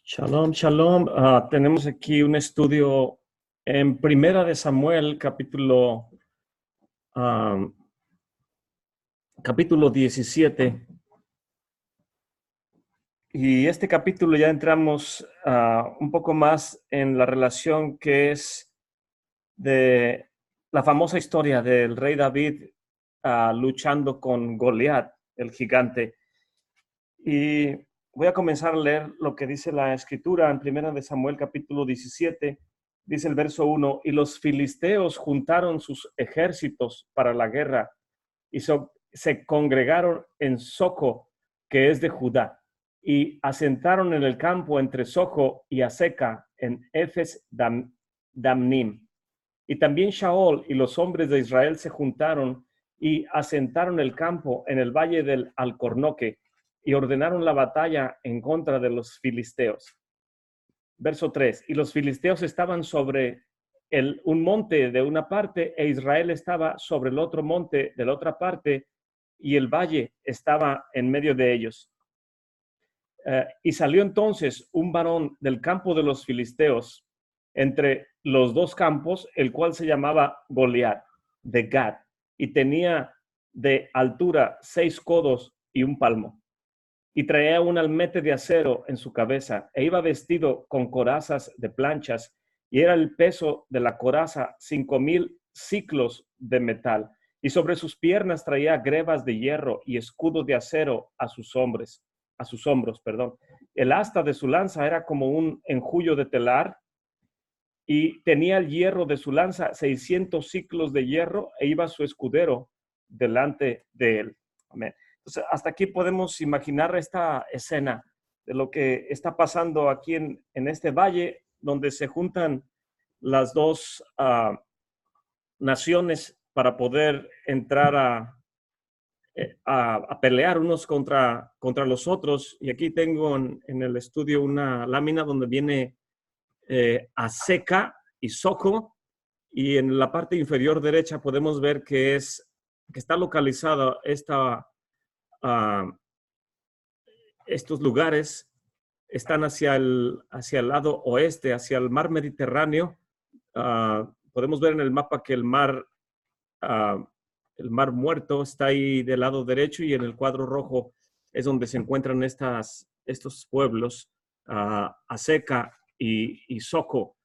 Shalom, shalom. Tenemos aquí un estudio en Primera de Samuel, ah, capítulo 17. Y este capítulo ya entramos un poco más en la relación que es de la famosa historia del rey David luchando con Goliat, el gigante. Y voy a comenzar a leer lo que dice la escritura en Primera de Samuel capítulo 17. Dice el verso 1: y los filisteos juntaron sus ejércitos para la guerra y se congregaron en Soco, que es de Judá, y asentaron en el campo entre Soco y Aseca, en Efes Damnim. Y también Shaol y los hombres de Israel se juntaron y asentaron el campo en el valle del Alcornoque y ordenaron la batalla en contra de los filisteos. Verso 3: y los filisteos estaban sobre un monte de una parte e Israel estaba sobre el otro monte de la otra parte, y el valle estaba en medio de ellos. Y salió entonces un varón del campo de los filisteos entre los dos campos, el cual se llamaba Goliat de Gad, y tenía de altura 6 codos y un palmo, y traía un almete de acero en su cabeza, e iba vestido con corazas de planchas, y era el peso de la coraza 5,000 ciclos de metal, y sobre sus piernas traía grebas de hierro y escudo de acero a sus hombros. El asta de su lanza era como un enjullo de telar, y tenía el hierro de su lanza 600 ciclos de hierro, e iba su escudero delante de él. Amén. Entonces, hasta aquí podemos imaginar esta escena de lo que está pasando aquí en este valle, donde se juntan las dos naciones para poder entrar a pelear unos contra los otros. Y aquí tengo en el estudio una lámina donde viene Aseca y Soco, y en la parte inferior derecha podemos ver que está localizada estos lugares. Están hacia el lado oeste, hacia el mar Mediterráneo. Podemos ver en el mapa que el mar Muerto está ahí del lado derecho, y en el cuadro rojo es donde se encuentran estos pueblos, Aseca y Soco.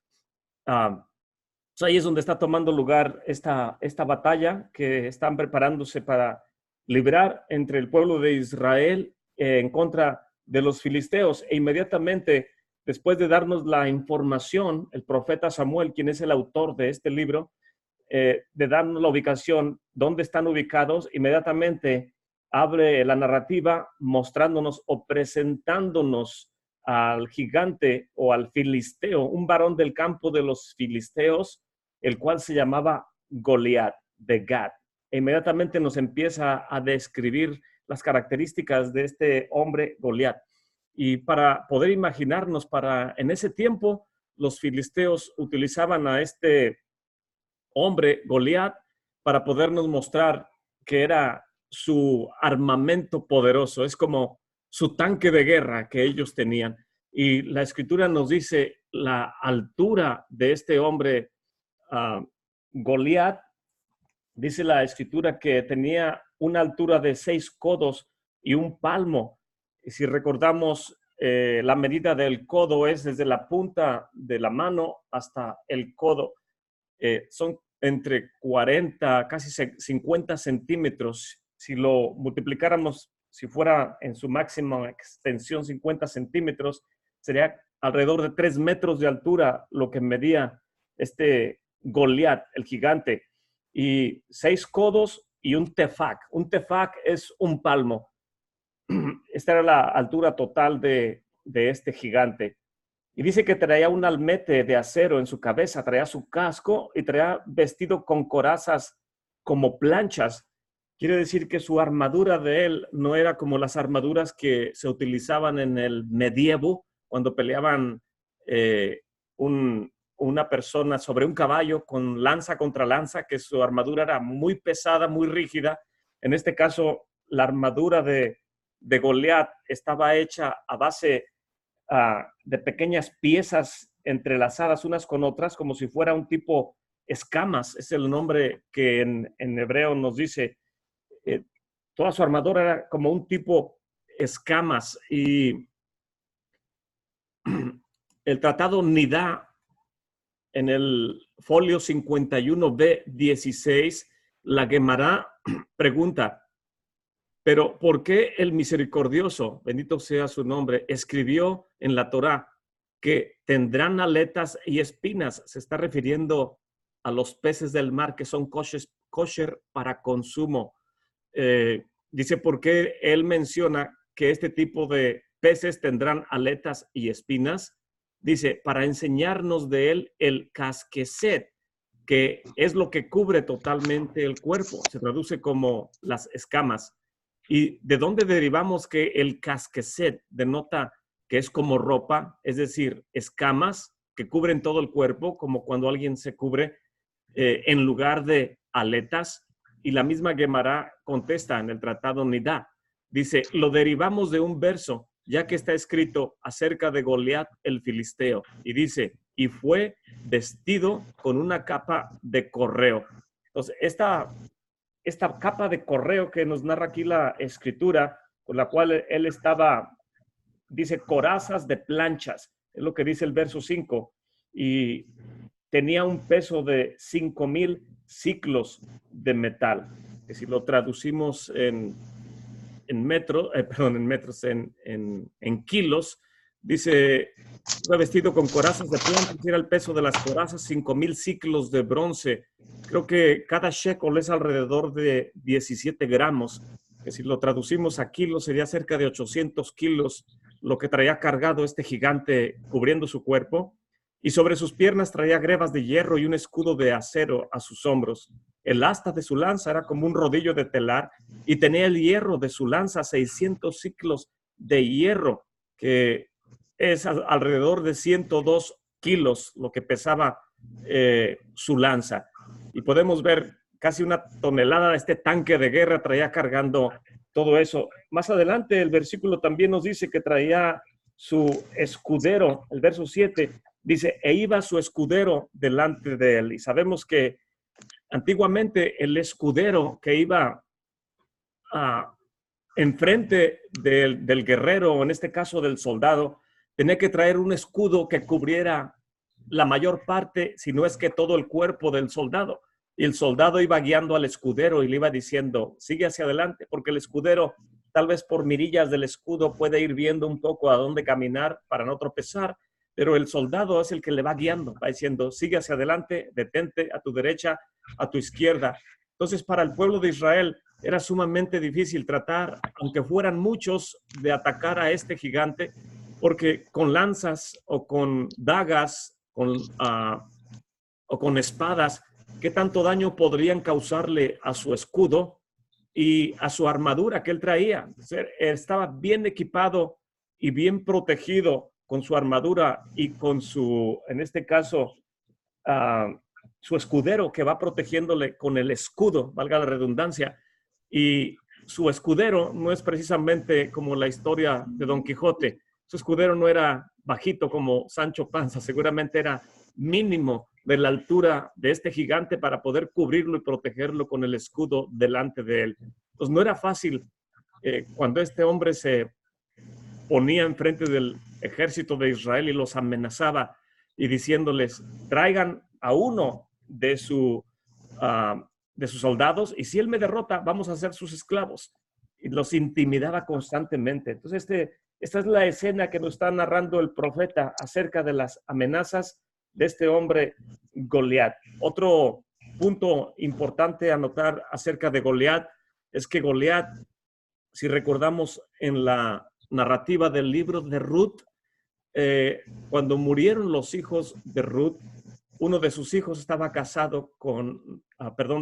Ahí es donde está tomando lugar esta batalla que están preparándose para librar entre el pueblo de Israel en contra de los filisteos. E inmediatamente después de darnos la información, el profeta Samuel, quien es el autor de este libro, de darnos la ubicación, dónde están ubicados, inmediatamente abre la narrativa mostrándonos o presentándonos al gigante o al filisteo, un varón del campo de los filisteos, el cual se llamaba Goliat de Gad. E inmediatamente nos empieza a describir las características de este hombre Goliat. Y para poder imaginarnos, en ese tiempo, los filisteos utilizaban a este hombre Goliat para podernos mostrar que era su armamento poderoso, es como su tanque de guerra que ellos tenían. Y la escritura nos dice la altura de este hombre Goliat. Dice la escritura que tenía una altura de 6 codos y un palmo. Y si recordamos, la medida del codo es desde la punta de la mano hasta el codo. Son entre 40, casi 50 centímetros. Si lo multiplicáramos, si fuera en su máxima extensión 50 centímetros, sería alrededor de 3 metros de altura lo que medía este Goliat, el gigante. Y 6 codos y un tefac. Un tefac es un palmo. Esta era la altura total de este gigante. Y dice que traía un almete de acero en su cabeza, traía su casco y traía vestido con corazas como planchas. Quiere decir que su armadura de él no era como las armaduras que se utilizaban en el medievo, cuando peleaban una persona sobre un caballo con lanza contra lanza, que su armadura era muy pesada, muy rígida. En este caso, la armadura de Goliat estaba hecha a base de pequeñas piezas entrelazadas unas con otras, como si fuera un tipo escamas, es el nombre que en hebreo nos dice. Toda su armadura era como un tipo escamas, y el tratado Nidá, en el folio 51b16, la Guemará pregunta: pero ¿por qué el misericordioso, bendito sea su nombre, escribió en la Torá que tendrán aletas y espinas? Se está refiriendo a los peces del mar que son kosher para consumo. Dice, ¿por qué él menciona que este tipo de peces tendrán aletas y espinas? Dice, para enseñarnos de él el casqueset, que es lo que cubre totalmente el cuerpo. Se traduce como las escamas. ¿Y de dónde derivamos que el casqueset denota que es como ropa? Es decir, escamas que cubren todo el cuerpo, como cuando alguien se cubre, en lugar de aletas. Y la misma Guemará contesta en el tratado Nidá. Dice, lo derivamos de un verso, ya que está escrito acerca de Goliat el filisteo. Y dice, y fue vestido con una capa de correo. Entonces, esta capa de correo que nos narra aquí la escritura, con la cual él estaba, dice, corazas de planchas, es lo que dice el verso 5, y tenía un peso de 5,000 ciclos de metal, que si lo traducimos en kilos, dice, fue vestido con corazas de plata, era el peso de las corazas 5,000 ciclos de bronce. Creo que cada shekel es alrededor de 17 gramos, que si lo traducimos a kilos sería cerca de 800 kilos, lo que traía cargado este gigante cubriendo su cuerpo. Y sobre sus piernas traía grebas de hierro y un escudo de acero a sus hombros. El asta de su lanza era como un rodillo de telar, y tenía el hierro de su lanza 600 ciclos de hierro, que es alrededor de 102 kilos lo que pesaba su lanza. Y podemos ver casi una tonelada de este tanque de guerra traía cargando todo eso. Más adelante el versículo también nos dice que traía su escudero. El verso 7 dice, e iba su escudero delante de él. Y sabemos que antiguamente el escudero que iba enfrente del guerrero, o en este caso del soldado, tenía que traer un escudo que cubriera la mayor parte, si no es que todo el cuerpo del soldado. Y el soldado iba guiando al escudero y le iba diciendo, sigue hacia adelante, porque el escudero, tal vez por mirillas del escudo, puede ir viendo un poco a dónde caminar para no tropezar, pero el soldado es el que le va guiando, va diciendo, sigue hacia adelante, detente a tu derecha, a tu izquierda. Entonces, para el pueblo de Israel era sumamente difícil tratar, aunque fueran muchos, de atacar a este gigante, porque con lanzas o con dagas o con espadas, ¿qué tanto daño podrían causarle a su escudo y a su armadura que él traía? Estaba bien equipado y bien protegido con su armadura y con su, en este caso, su escudero que va protegiéndole con el escudo, valga la redundancia. Y su escudero no es precisamente como la historia de Don Quijote. Su escudero no era bajito como Sancho Panza, seguramente era mínimo de la altura de este gigante para poder cubrirlo y protegerlo con el escudo delante de él. Entonces no era fácil cuando este hombre se ponía enfrente del ejército de Israel y los amenazaba y diciéndoles, traigan a uno de sus soldados, y si él me derrota, vamos a ser sus esclavos. Y los intimidaba constantemente. Entonces, esta es la escena que nos está narrando el profeta acerca de las amenazas de este hombre Goliat. Otro punto importante a notar acerca de Goliat es que Goliat, si recordamos en la narrativa del libro de Ruth, cuando murieron los hijos de Ruth, uno de sus hijos estaba casado con,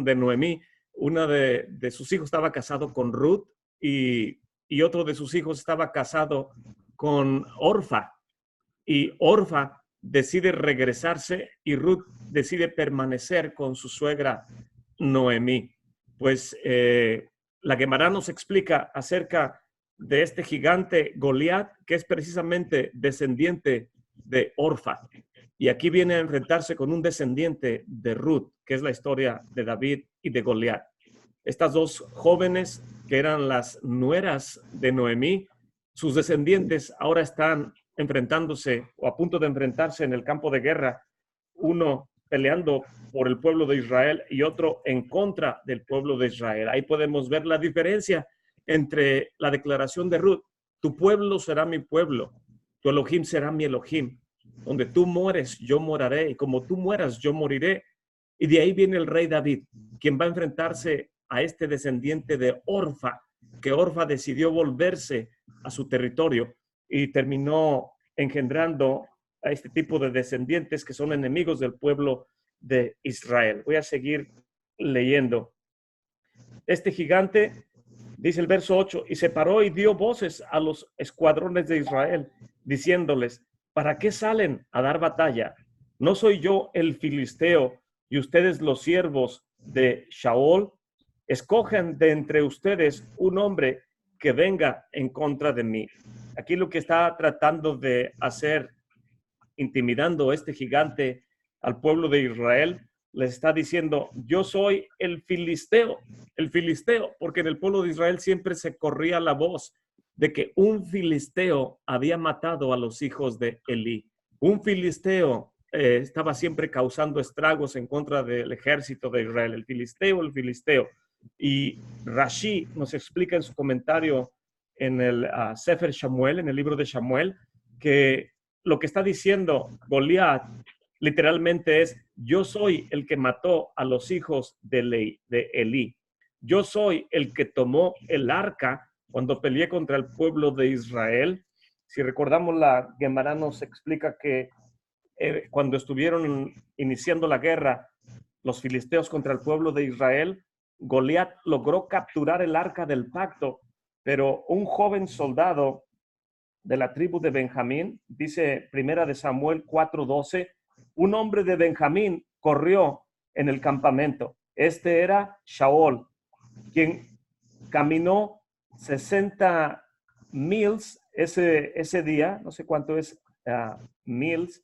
de Noemí, una de sus hijos estaba casado con Ruth, y otro de sus hijos estaba casado con Orfa, y Orfa decide regresarse y Ruth decide permanecer con su suegra Noemí. Pues la Guemará nos explica acerca de este gigante Goliat, que es precisamente descendiente de Orfa. Y aquí viene a enfrentarse con un descendiente de Ruth, que es la historia de David y de Goliat. Estas dos jóvenes que eran las nueras de Noemí, sus descendientes ahora están enfrentándose o a punto de enfrentarse en el campo de guerra, uno peleando por el pueblo de Israel y otro en contra del pueblo de Israel. Ahí podemos ver la diferencia entre la declaración de Ruth: tu pueblo será mi pueblo, tu Elohim será mi Elohim. Donde tú mueres, yo moraré, y como tú mueras, yo moriré. Y de ahí viene el rey David, quien va a enfrentarse a este descendiente de Orfa, que Orfa decidió volverse a su territorio y terminó engendrando a este tipo de descendientes que son enemigos del pueblo de Israel. Voy a seguir leyendo. Este gigante, dice el verso 8, y se paró y dio voces a los escuadrones de Israel, diciéndoles: ¿para qué salen a dar batalla? ¿No soy yo el filisteo y ustedes los siervos de Shaol? Escojan de entre ustedes un hombre que venga en contra de mí. Aquí lo que está tratando de hacer, intimidando este gigante al pueblo de Israel, les está diciendo: yo soy el filisteo, porque en el pueblo de Israel siempre se corría la voz de que un filisteo había matado a los hijos de Elí. Un filisteo estaba siempre causando estragos en contra del ejército de Israel, el filisteo. Y Rashi nos explica en su comentario en el Sefer Shamuel, en el libro de Shamuel, que lo que está diciendo Goliat literalmente es: yo soy el que mató a los hijos de Elí. Yo soy el que tomó el arca cuando peleé contra el pueblo de Israel. Si recordamos, la Gemara nos explica que cuando estuvieron iniciando la guerra, los filisteos contra el pueblo de Israel, Goliat logró capturar el arca del pacto, pero un joven soldado de la tribu de Benjamín, dice Primera de Samuel 4:12, un hombre de Benjamín corrió en el campamento. Este era Shaol, quien caminó 60 miles ese día, no sé cuánto es miles,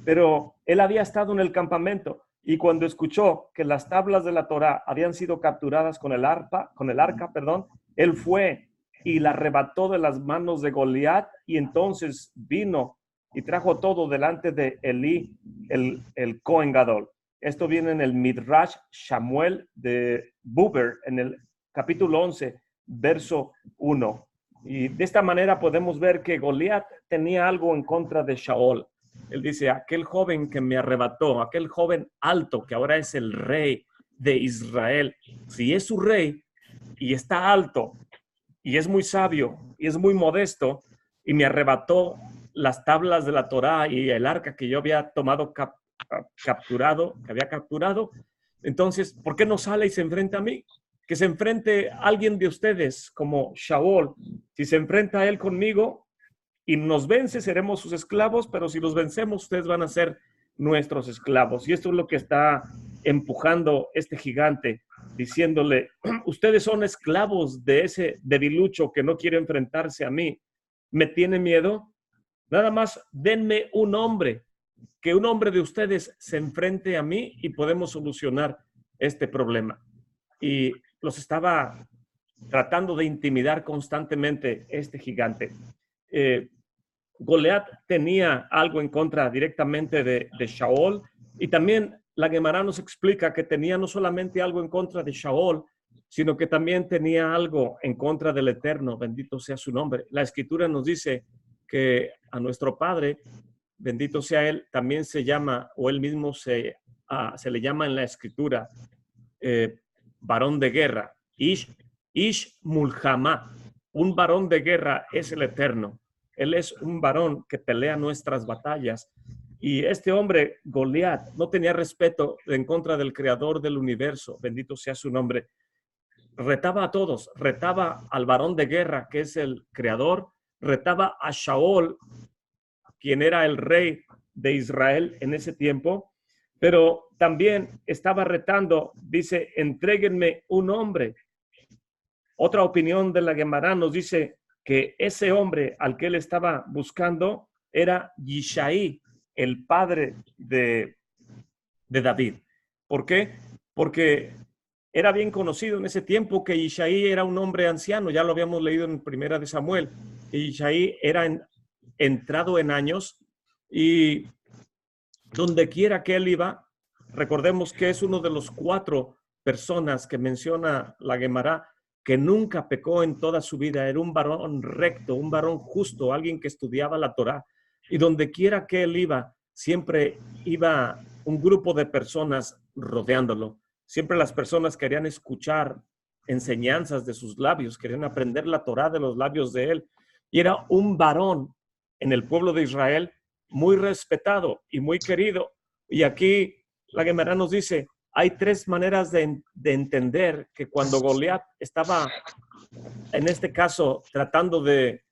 pero él había estado en el campamento y cuando escuchó que las tablas de la Torá habían sido capturadas con el arca, él fue y la arrebató de las manos de Goliat, y entonces vino y trajo todo delante de Elí, el Cohen Gadol. Esto viene en el Midrash Shamuel de Buber, en el capítulo 11, verso 1. Y de esta manera podemos ver que Goliat tenía algo en contra de Shaol. Él dice: aquel joven que me arrebató, aquel joven alto que ahora es el rey de Israel, si es su rey y está alto y es muy sabio y es muy modesto y me arrebató las tablas de la Torá y el arca que yo había tomado capturado, entonces, ¿por qué no sale y se enfrenta a mí? Que se enfrente a alguien de ustedes como Shaol. Si se enfrenta a él conmigo y nos vence, seremos sus esclavos, pero si los vencemos, ustedes van a ser nuestros esclavos. Y esto es lo que está empujando este gigante, diciéndole: ustedes son esclavos de ese debilucho que no quiere enfrentarse a mí. ¿Me tiene miedo? Nada más denme un hombre, que un hombre de ustedes se enfrente a mí y podemos solucionar este problema. Y los estaba tratando de intimidar constantemente este gigante. Goliat tenía algo en contra directamente de Shaol, y también la Gemara nos explica que tenía no solamente algo en contra de Shaol, sino que también tenía algo en contra del Eterno, bendito sea su nombre. La Escritura nos dice que a nuestro Padre, bendito sea Él, también se llama, o Él mismo se le llama en la Escritura, varón de guerra, Ish Mulhamá. Un varón de guerra es el Eterno. Él es un varón que pelea nuestras batallas. Y este hombre, Goliat, no tenía respeto en contra del creador del universo, bendito sea su nombre. Retaba a todos, retaba al varón de guerra, que es el creador, retaba a Shaol, quien era el rey de Israel en ese tiempo, pero también estaba retando, dice: entréguenme un hombre. Otra opinión de la Gemara nos dice que ese hombre al que él estaba buscando era Yishai, el padre de David. ¿Por qué? Porque era bien conocido en ese tiempo que Yishai era un hombre anciano, ya lo habíamos leído en Primera de Samuel, y Yishai era entrado en años, y donde quiera que él iba, recordemos que es uno de los 4 personas que menciona la Gemara que nunca pecó en toda su vida, era un varón recto, un varón justo, alguien que estudiaba la Torá, y donde quiera que él iba, siempre iba un grupo de personas rodeándolo. Siempre las personas querían escuchar enseñanzas de sus labios, querían aprender la Torá de los labios de él, y era un varón en el pueblo de Israel muy respetado y muy querido. Y aquí la Gemara nos dice, hay 3 maneras de entender que cuando Goliat estaba, en este caso, tratando de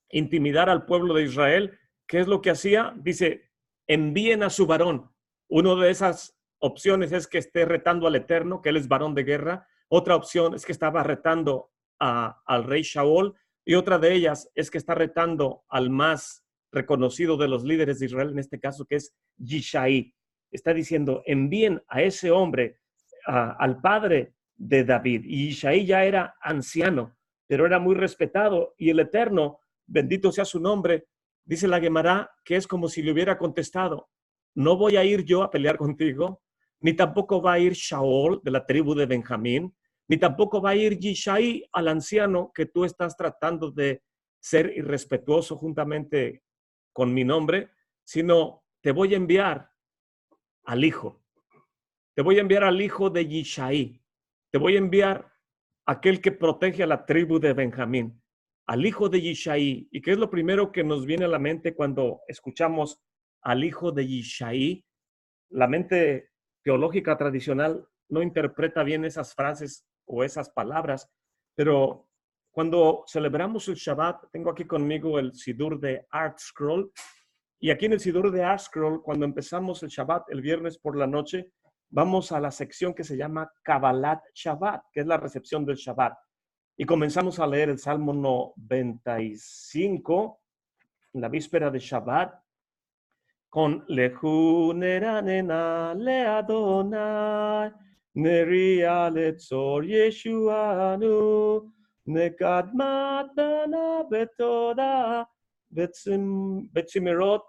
intimidar al pueblo de Israel, ¿qué es lo que hacía? Dice, envíen a su varón. Una de esas opciones es que esté retando al Eterno, que él es varón de guerra. Otra opción es que estaba retando al rey Shaul. Y otra de ellas es que está retando al más reconocido de los líderes de Israel, en este caso, que es Yishai. Está diciendo, envíen a ese hombre, al padre de David. Y Yishai ya era anciano, pero era muy respetado. Y el Eterno, bendito sea su nombre, dice la Gemara que es como si le hubiera contestado, no voy a ir yo a pelear contigo, ni tampoco va a ir Shaul de la tribu de Benjamín, ni tampoco va a ir Yishai al anciano que tú estás tratando de ser irrespetuoso juntamente con mi nombre, sino te voy a enviar al hijo. Te voy a enviar al hijo de Yishai. Te voy a enviar aquel que protege a la tribu de Benjamín, al hijo de Yishai. ¿Y qué es lo primero que nos viene a la mente cuando escuchamos al hijo de Yishai? La mente teológica tradicional no interpreta bien esas frases o esas palabras, pero cuando celebramos el Shabbat, tengo aquí conmigo el Sidur de Art Scroll, y aquí en el Sidur de Art Scroll, cuando empezamos el Shabbat el viernes por la noche, vamos a la sección que se llama Kabbalat Shabbat, que es la recepción del Shabbat. Y comenzamos a leer el Salmo 95, en la víspera de Shabbat, con Lehu neranena le Adonai, neria letzor Yeshuanu, nekadmat bana betoda, betzimerot.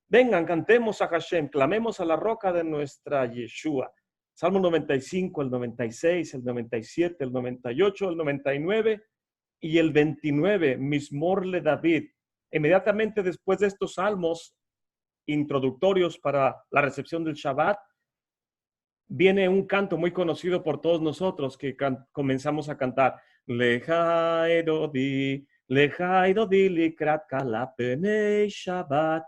Vengan, cantemos a Hashem, clamemos a la roca de nuestra Yeshua. Salmo 95, el 96, el 97, el 98, el 99 y el 29, Mismor David. Inmediatamente después de estos salmos introductorios para la recepción del Shabbat, viene un canto muy conocido por todos nosotros que comenzamos a cantar. Lejai dodi likrat kala penei Shabbat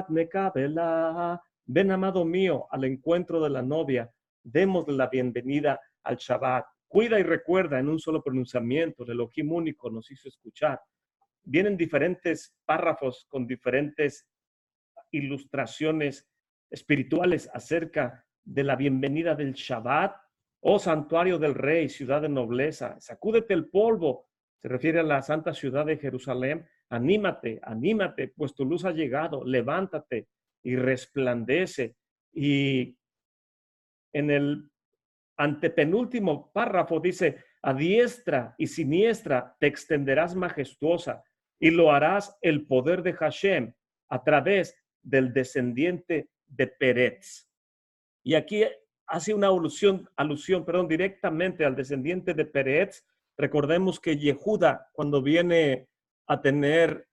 mekabela. Ven, amado mío, al encuentro de la novia. Démosle la bienvenida al Shabbat. Cuida y recuerda en un solo pronunciamiento. El Elohim único nos hizo escuchar. Vienen diferentes párrafos con diferentes ilustraciones espirituales acerca de la bienvenida del Shabbat. Oh santuario del rey, ciudad de nobleza, sacúdete el polvo. Se refiere a la santa ciudad de Jerusalén. Anímate, anímate, pues tu luz ha llegado. Levántate y resplandece. Y en el antepenúltimo párrafo dice, a diestra y siniestra te extenderás majestuosa y lo harás el poder de Hashem a través del descendiente de Peretz. Y aquí hace una alusión, directamente al descendiente de Peretz. Recordemos que Yehuda, cuando viene a tener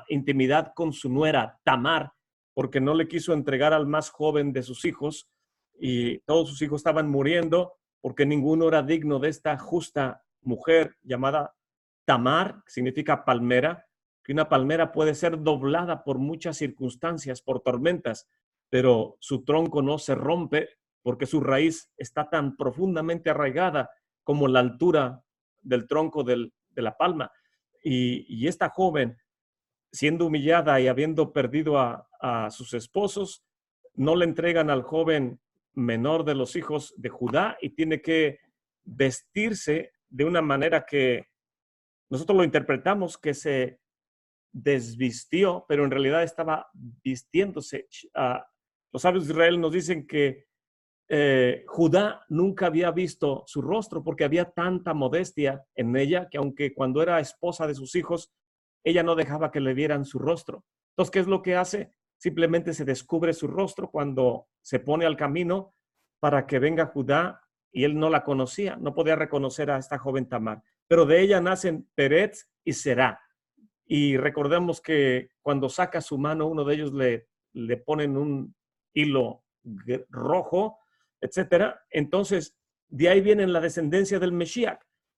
intimidad con su nuera Tamar, porque no le quiso entregar al más joven de sus hijos, y todos sus hijos estaban muriendo porque ninguno era digno de esta justa mujer llamada Tamar, que significa palmera, que una palmera puede ser doblada por muchas circunstancias, por tormentas, pero su tronco no se rompe porque su raíz está tan profundamente arraigada como la altura del tronco de la palma. Y esta joven, siendo humillada y habiendo perdido a sus esposos, no le entregan al joven menor de los hijos de Judá y tiene que vestirse de una manera que Nosotros lo interpretamos que se desvistió, pero en realidad estaba vistiéndose. Los sabios de Israel nos dicen que Judá nunca había visto su rostro porque había tanta modestia en ella que aunque cuando era esposa de sus hijos, ella no dejaba que le vieran su rostro. Entonces, ¿qué es lo que hace? Simplemente se descubre su rostro cuando se pone al camino para que venga Judá, y él no la conocía, no podía reconocer a esta joven Tamar. Pero de ella nacen Peretz y Será. Y recordemos que cuando saca su mano, uno de ellos le ponen un hilo rojo, etcétera. Entonces, de ahí viene la descendencia del Mesías.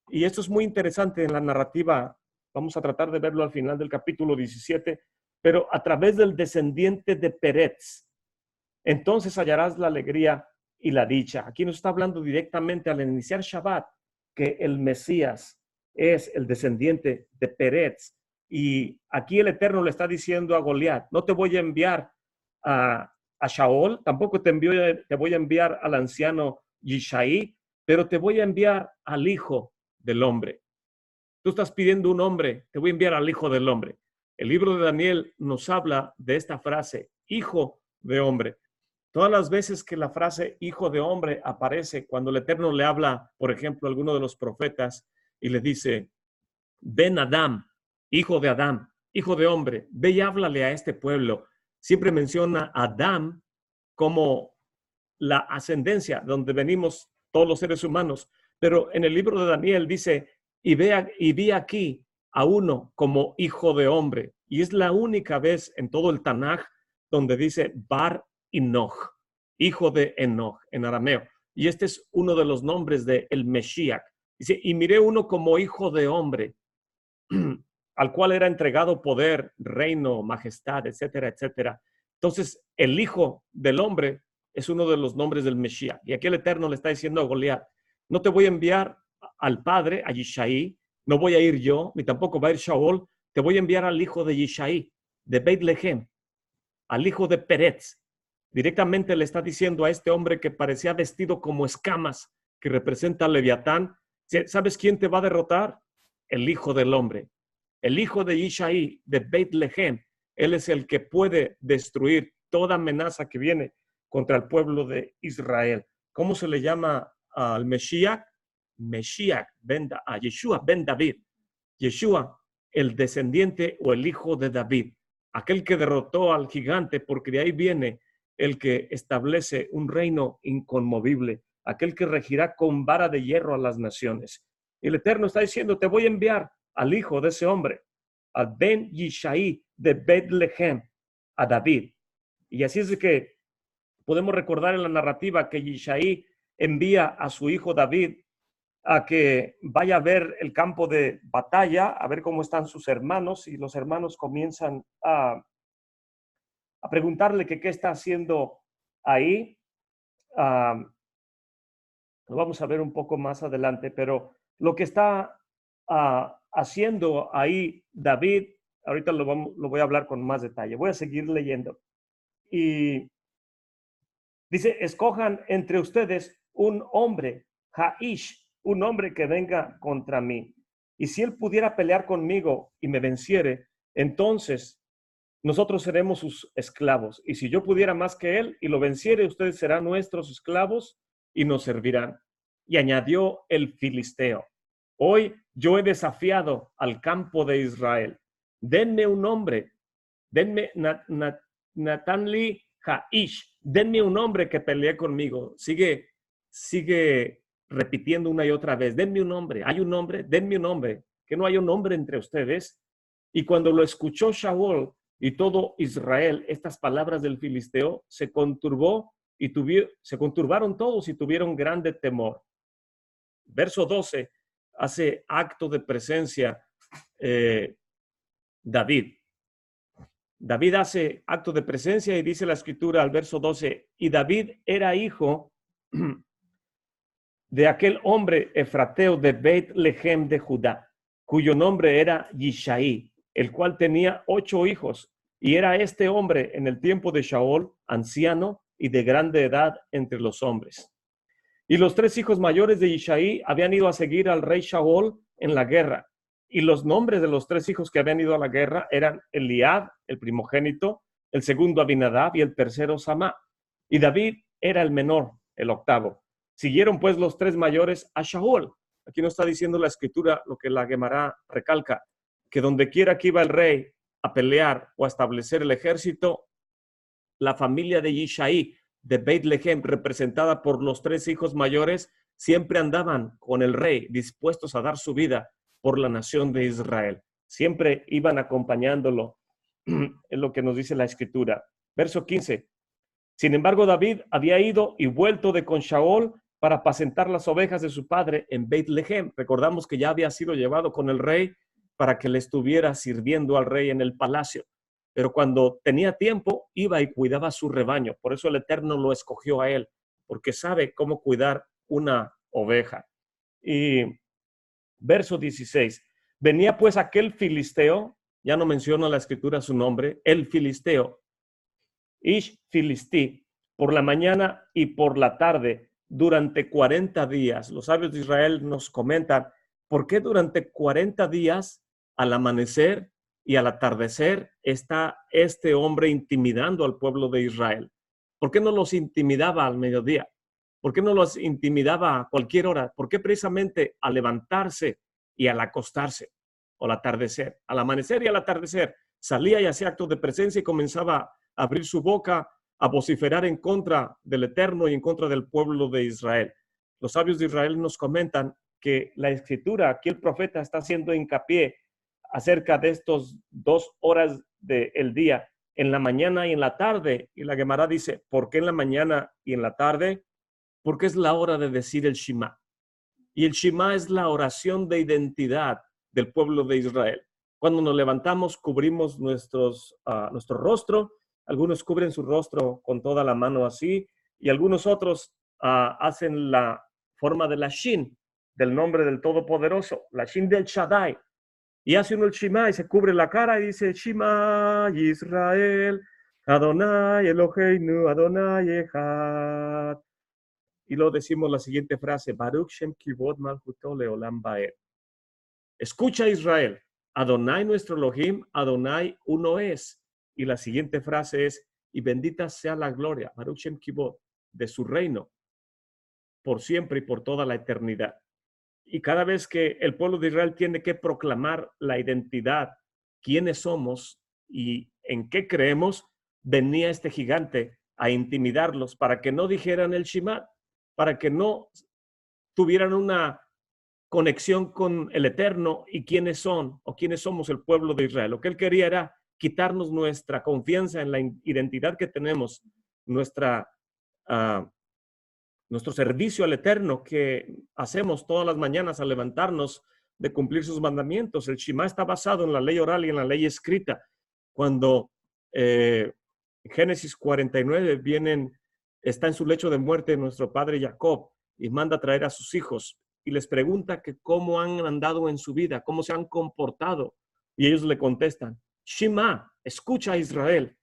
Y esto es muy interesante en la narrativa. Vamos a tratar de verlo al final del capítulo 17, pero a través del descendiente de Peretz, entonces hallarás la alegría y la dicha. Aquí nos está hablando directamente al iniciar Shabbat que el Mesías es el descendiente de Peretz. Y aquí el Eterno le está diciendo a Goliat, no te voy a enviar a Shaol, tampoco te voy a enviar al anciano Yishai, pero te voy a enviar al Hijo del Hombre. Tú estás pidiendo un hombre, te voy a enviar al Hijo del Hombre. El libro de Daniel nos habla de esta frase, Hijo de Hombre. Todas las veces que la frase Hijo de Hombre aparece, cuando el Eterno le habla, por ejemplo, a alguno de los profetas y le dice, Ben Adam, hijo de Adán, hijo de hombre, ve y háblale a este pueblo. Siempre menciona a Adán como la ascendencia donde venimos todos los seres humanos, pero en el libro de Daniel dice, y vi aquí a uno como hijo de hombre, y es la única vez en todo el Tanaj donde dice Bar Enoch, hijo de Enoch en arameo, y este es uno de los nombres de el Mesías. Dice, y miré uno como hijo de hombre, al cual era entregado poder, reino, majestad, etcétera, etcétera. Entonces, el Hijo del Hombre es uno de los nombres del Mesías. Y aquí el Eterno le está diciendo a Goliat, no te voy a enviar al padre, a Yishai, no voy a ir yo, ni tampoco va a ir Shaol, te voy a enviar al hijo de Yishai, de Beit Lehem, al hijo de Peretz. Directamente le está diciendo a este hombre que parecía vestido como escamas, que representa al Leviatán, ¿sabes quién te va a derrotar? El Hijo del Hombre. El hijo de Yishai, de Beit Lehem, él es el que puede destruir toda amenaza que viene contra el pueblo de Israel. ¿Cómo se le llama al Mesías? Mesías, a Yeshua ben David. Yeshua, el descendiente o el hijo de David, aquel que derrotó al gigante, porque de ahí viene el que establece un reino inconmovible, aquel que regirá con vara de hierro a las naciones. Y el Eterno está diciendo, te voy a enviar al hijo de ese hombre, al Ben Yishai de Beit Lehem, a David. Y así es de que podemos recordar en la narrativa que Yishai envía a su hijo David a que vaya a ver el campo de batalla, a ver cómo están sus hermanos, y los hermanos comienzan a preguntarle que qué está haciendo ahí. Lo vamos a ver un poco más adelante, pero lo que está haciendo ahí David, ahorita lo voy a hablar con más detalle. Voy a seguir leyendo. Y dice, escojan entre ustedes un hombre, Haish, un hombre que venga contra mí. Y si él pudiera pelear conmigo y me venciere, entonces nosotros seremos sus esclavos. Y si yo pudiera más que él y lo venciere, ustedes serán nuestros esclavos y nos servirán. Y añadió el filisteo, hoy yo he desafiado al campo de Israel. Denme un hombre, denme Natanli Haish, denme un hombre que pelee conmigo. Sigue repitiendo una y otra vez, denme un hombre, hay un hombre, denme un hombre, que no hay un hombre entre ustedes. Y cuando lo escuchó Shaul y todo Israel, estas palabras del filisteo, se conturbó y se conturbaron todos y tuvieron grande temor. Verso 12, hace acto de presencia David. David hace acto de presencia y dice la escritura al verso 12, y David era hijo de aquel hombre efrateo de Beit Lehem de Judá, cuyo nombre era Yishai, el cual tenía 8 hijos, y era este hombre en el tiempo de Shaol, anciano y de grande edad entre los hombres. Y los 3 hijos mayores de Yishai habían ido a seguir al rey Shaol en la guerra, Y los nombres de los 3 hijos que habían ido a la guerra eran Eliab, el primogénito, el segundo Abinadab y el tercero Samá. Y David era el menor, el octavo. Siguieron pues los 3 mayores a Shaul. Aquí nos está diciendo la escritura lo que la Gemara recalca, que donde quiera que iba el rey a pelear o a establecer el ejército, la familia de Yishai de Beit Lehem, representada por los 3 hijos mayores, siempre andaban con el rey, dispuestos a dar su vida por la nación de Israel. Siempre iban acompañándolo, es lo que nos dice la escritura. Verso 15. Sin embargo, David había ido y vuelto de con Shaul para apacentar las ovejas de su padre en Beit Lehem. Recordamos que ya había sido llevado con el rey para que le estuviera sirviendo al rey en el palacio. Pero cuando tenía tiempo, iba y cuidaba su rebaño. Por eso el Eterno lo escogió a él, porque sabe cómo cuidar una oveja. Y verso 16. Venía pues aquel filisteo, ya no menciona la escritura su nombre, el filisteo, Ish Filistí, por la mañana y por la tarde, durante 40 días. Los sabios de Israel nos comentan, ¿por qué durante 40 días, al amanecer y al atardecer, está este hombre intimidando al pueblo de Israel? ¿Por qué no los intimidaba al mediodía? ¿Por qué no los intimidaba a cualquier hora? ¿Por qué precisamente al levantarse y al acostarse o al atardecer? Al amanecer y al atardecer salía y hacía actos de presencia y comenzaba a abrir su boca a vociferar en contra del Eterno y en contra del pueblo de Israel. Los sabios de Israel nos comentan que la escritura, aquí el profeta está haciendo hincapié acerca de estos 2 horas del día, en la mañana y en la tarde. Y la Gemara dice, ¿por qué en la mañana y en la tarde? Porque es la hora de decir el Shema. Y el Shema es la oración de identidad del pueblo de Israel. Cuando nos levantamos, cubrimos nuestro rostro. Algunos cubren su rostro con toda la mano así, y algunos otros hacen la forma de la Shin, del nombre del Todopoderoso, la Shin del Shaddai. Y hace uno el Shema y se cubre la cara y dice, Shema Israel, Adonai Eloheinu, Adonai Echad. Y luego decimos la siguiente frase, Baruch Shem Kivod Malchuto Leolam Baed. Escucha Israel, Adonai nuestro Elohim, Adonai uno es. Y la siguiente frase es, y bendita sea la gloria, Baruch Shem Kivod, de su reino, por siempre y por toda la eternidad. Y cada vez que el pueblo de Israel tiene que proclamar la identidad, quiénes somos y en qué creemos, venía este gigante a intimidarlos para que no dijeran el Shema, para que no tuvieran una conexión con el Eterno y quiénes son o quiénes somos el pueblo de Israel. Lo que él quería era quitarnos nuestra confianza en la identidad que tenemos, nuestro servicio al Eterno que hacemos todas las mañanas al levantarnos de cumplir sus mandamientos. El Shema está basado en la ley oral y en la ley escrita. Cuando Génesis 49 está en su lecho de muerte nuestro padre Jacob y manda a traer a sus hijos y les pregunta que cómo han andado en su vida, cómo se han comportado. Y ellos le contestan, Shema, escucha a Israel,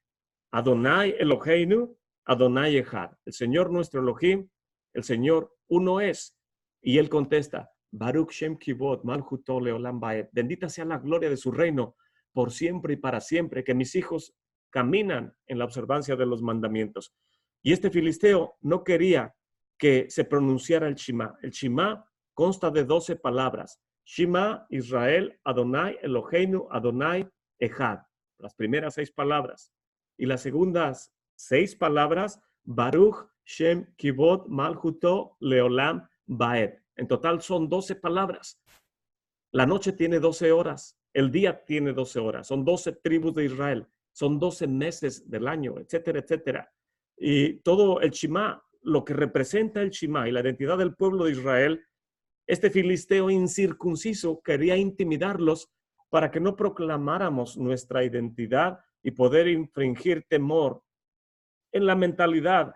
Adonai Eloheinu, Adonai Echad. El Señor nuestro Elohim, el Señor uno es. Y él contesta, Baruch Shem Kivod Malchuto Leolam Baed. Bendita sea la gloria de su reino por siempre y para siempre, que mis hijos caminan en la observancia de los mandamientos. Y este filisteo no quería que se pronunciara el Shema. El Shema consta de 12 palabras. Shema, Israel, Adonai, Eloheinu, Adonai, Echad. Las primeras 6 palabras. Y las segundas 6 palabras, Baruch Shem Kivod Malchuto Leolam Baed. En total son 12 palabras. La noche tiene 12 horas. El día tiene 12 horas. Son 12 tribus de Israel. Son 12 meses del año, etcétera, etcétera. Y todo el Shema, lo que representa el Shema y la identidad del pueblo de Israel, este filisteo incircunciso quería intimidarlos para que no proclamáramos nuestra identidad y poder infringir temor en la mentalidad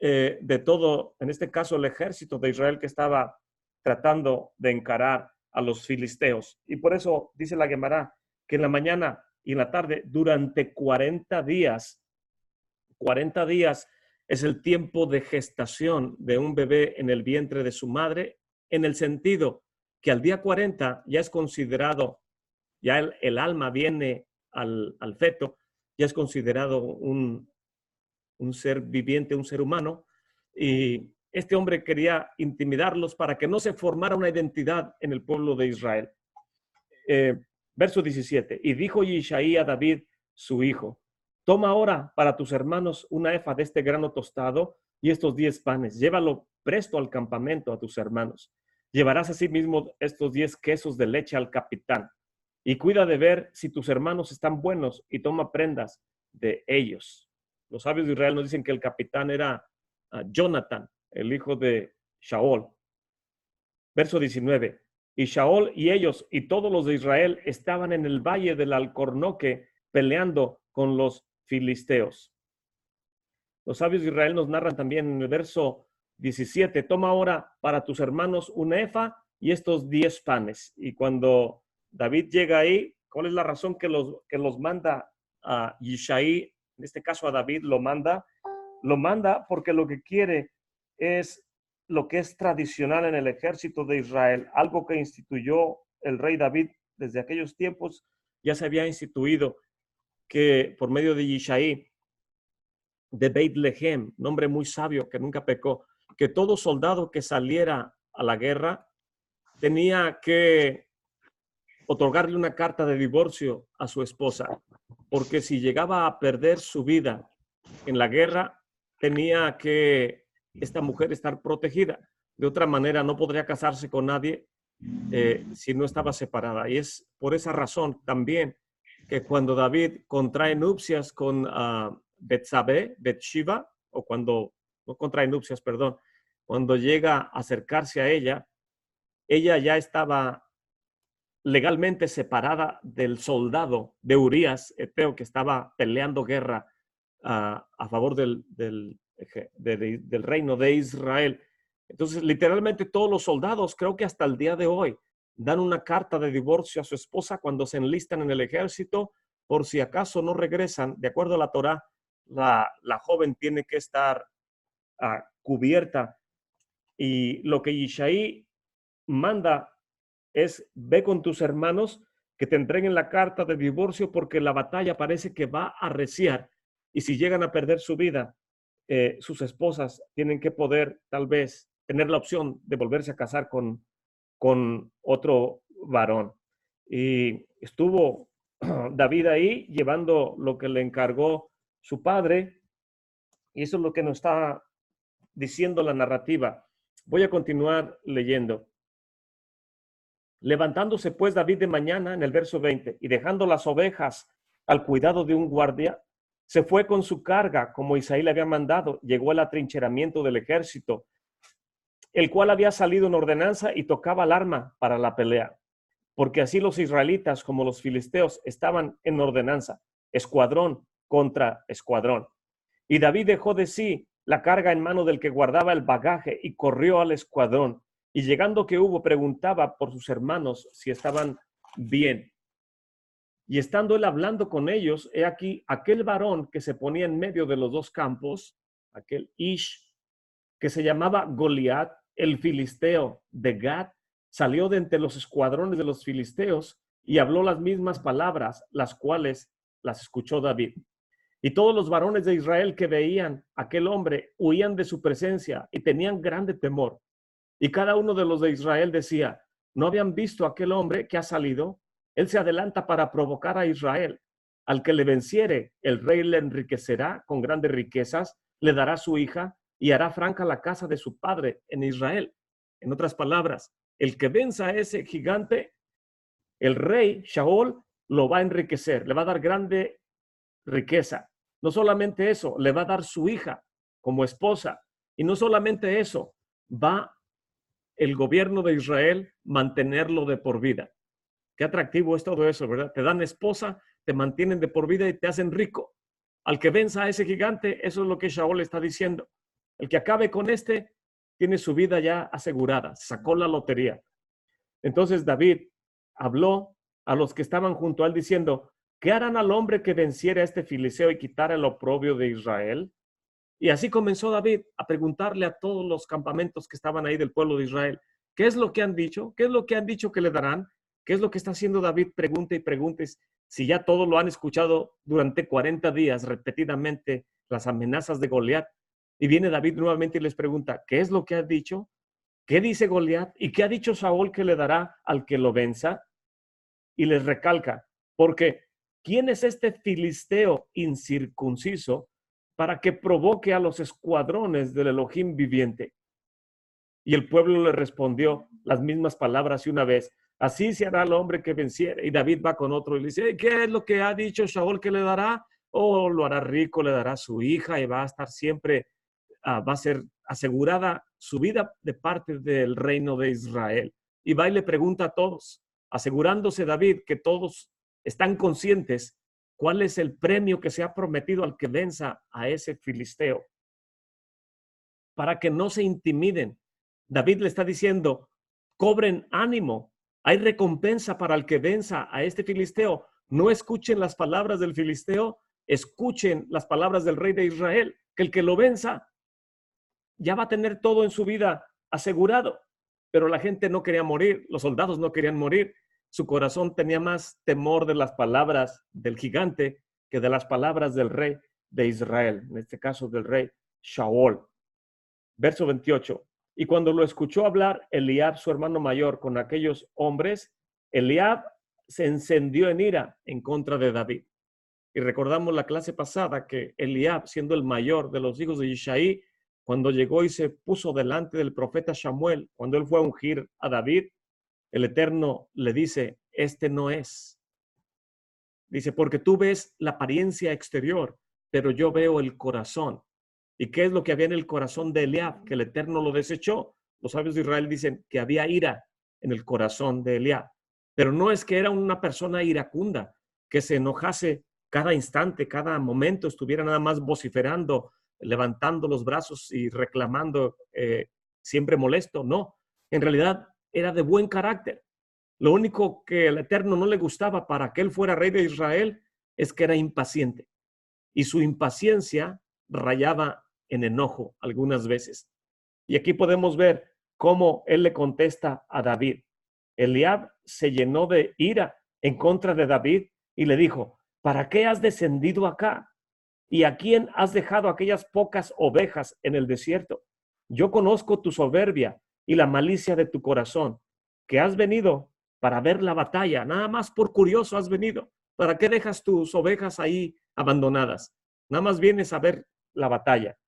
de todo, en este caso el ejército de Israel que estaba tratando de encarar a los filisteos. Y por eso dice la Gemara que en la mañana y en la tarde, durante 40 días es el tiempo de gestación de un bebé en el vientre de su madre, en el sentido que al día 40 ya es considerado ya el alma viene al feto, ya es considerado un ser viviente, un ser humano, y este hombre quería intimidarlos para que no se formara una identidad en el pueblo de Israel. Verso 17, y dijo Yishaí a David, su hijo, toma ahora para tus hermanos una efa de este grano tostado y estos 10 panes, llévalo presto al campamento a tus hermanos. Llevarás asimismo estos 10 quesos de leche al capitán y cuida de ver si tus hermanos están buenos y toma prendas de ellos. Los sabios de Israel nos dicen que el capitán era Jonathan, el hijo de Shaol. Verso 19. Y Shaol y ellos y todos los de Israel estaban en el valle del Alcornoque peleando con los filisteos. Los sabios de Israel nos narran también en el verso 17, toma ahora para tus hermanos una efa y estos 10 panes. Y cuando David llega ahí, ¿cuál es la razón que los manda a Yishaí? En este caso a David lo manda porque lo que quiere es lo que es tradicional en el ejército de Israel, algo que instituyó el rey David desde aquellos tiempos, ya se había instituido que por medio de Yishaí, de Beit Lehem, nombre muy sabio que nunca pecó, que todo soldado que saliera a la guerra tenía que otorgarle una carta de divorcio a su esposa, porque si llegaba a perder su vida en la guerra, tenía que esta mujer estar protegida. De otra manera, no podría casarse con nadie si no estaba separada. Y es por esa razón también que cuando David contrae nupcias con Betsabé, o cuando, no contrae nupcias, perdón, cuando llega a acercarse a ella ya estaba legalmente separada del soldado de Urías, eteo, que estaba peleando guerra a favor del reino de Israel. Entonces, literalmente todos los soldados, creo que hasta el día de hoy, dan una carta de divorcio a su esposa cuando se enlistan en el ejército, por si acaso no regresan. De acuerdo a la Torá, la joven tiene que estar cubierta. Y lo que Yishaí manda es, ve con tus hermanos que te entreguen la carta de divorcio porque la batalla parece que va a arreciar y si llegan a perder su vida, sus esposas tienen que poder tal vez tener la opción de volverse a casar con otro varón. Y estuvo David ahí llevando lo que le encargó su padre y eso es lo que nos está diciendo la narrativa. Voy a continuar leyendo. Levantándose pues David de mañana, en el verso 20, y dejando las ovejas al cuidado de un guardia, se fue con su carga, como Isaí le había mandado, llegó al atrincheramiento del ejército, el cual había salido en ordenanza y tocaba alarma para la pelea, porque así los israelitas como los filisteos estaban en ordenanza, escuadrón contra escuadrón. Y David dejó de sí la carga en mano del que guardaba el bagaje y corrió al escuadrón. Y llegando que hubo, preguntaba por sus hermanos si estaban bien. Y estando él hablando con ellos, he aquí aquel varón que se ponía en medio de los dos campos, aquel Ish, que se llamaba Goliat, el filisteo de Gat, salió de entre los escuadrones de los filisteos y habló las mismas palabras, las cuales las escuchó David. Y todos los varones de Israel que veían a aquel hombre huían de su presencia y tenían grande temor. Y cada uno de los de Israel decía, ¿no habían visto a aquel hombre que ha salido? Él se adelanta para provocar a Israel. Al que le venciere, el rey le enriquecerá con grandes riquezas, le dará su hija y hará franca la casa de su padre en Israel. En otras palabras, el que venza a ese gigante, el rey Shaol lo va a enriquecer, le va a dar grande riqueza. No solamente eso, le va a dar su hija como esposa. Y no solamente eso, va el gobierno de Israel mantenerlo de por vida. Qué atractivo es todo eso, ¿verdad? Te dan esposa, te mantienen de por vida y te hacen rico. Al que venza a ese gigante, eso es lo que Shaol está diciendo. El que acabe con este, tiene su vida ya asegurada, sacó la lotería. Entonces David habló a los que estaban junto a él diciendo, ¿qué harán al hombre que venciera a este filisteo y quitara el oprobio de Israel? Y así comenzó David a preguntarle a todos los campamentos que estaban ahí del pueblo de Israel, ¿qué es lo que han dicho? ¿Qué es lo que han dicho que le darán? ¿Qué es lo que está haciendo David? Pregunta y pregunta. Si ya todos lo han escuchado durante 40 días repetidamente, las amenazas de Goliat. Y viene David nuevamente y les pregunta, ¿qué es lo que has dicho? ¿Qué dice Goliat? ¿Y qué ha dicho Saúl que le dará al que lo venza? Y les recalca, porque ¿quién es este filisteo incircunciso para que provoque a los escuadrones del Elohim viviente? Y el pueblo le respondió las mismas palabras y una vez, así se hará el hombre que venciere. Y David va con otro y le dice, ¿qué es lo que ha dicho Saúl que le dará? O lo hará rico, le dará a su hija y va a estar siempre, va a ser asegurada su vida de parte del reino de Israel. Y va y le pregunta a todos, asegurándose David que todos están conscientes cuál es el premio que se ha prometido al que venza a ese filisteo, para que no se intimiden. David le está diciendo, cobren ánimo, hay recompensa para el que venza a este filisteo. No escuchen las palabras del filisteo, escuchen las palabras del rey de Israel, que el que lo venza ya va a tener todo en su vida asegurado. Pero la gente no quería morir, los soldados no querían morir. Su corazón tenía más temor de las palabras del gigante que de las palabras del rey de Israel, en este caso del rey Shaul. Verso 28. Y cuando lo escuchó hablar Eliab, su hermano mayor, con aquellos hombres, Eliab se encendió en ira en contra de David. Y recordamos la clase pasada que Eliab, siendo el mayor de los hijos de Isaí, cuando llegó y se puso delante del profeta Samuel, cuando él fue a ungir a David, el Eterno le dice, este no es. Dice, porque tú ves la apariencia exterior, pero yo veo el corazón. ¿Y qué es lo que había en el corazón de Eliab? Que el Eterno lo desechó. Los sabios de Israel dicen que había ira en el corazón de Eliab. Pero no es que era una persona iracunda, que se enojase cada instante, cada momento, estuviera nada más vociferando, levantando los brazos y reclamando, siempre molesto. No, en realidad era de buen carácter. Lo único que el Eterno no le gustaba para que él fuera rey de Israel es que era impaciente. Y su impaciencia rayaba en enojo algunas veces. Y aquí podemos ver cómo él le contesta a David. Eliab se llenó de ira en contra de David y le dijo, ¿para qué has descendido acá? ¿Y a quién has dejado aquellas pocas ovejas en el desierto? Yo conozco tu soberbia y la malicia de tu corazón, que has venido para ver la batalla, nada más por curioso has venido. ¿Para qué dejas tus ovejas ahí abandonadas? Nada más vienes a ver la batalla.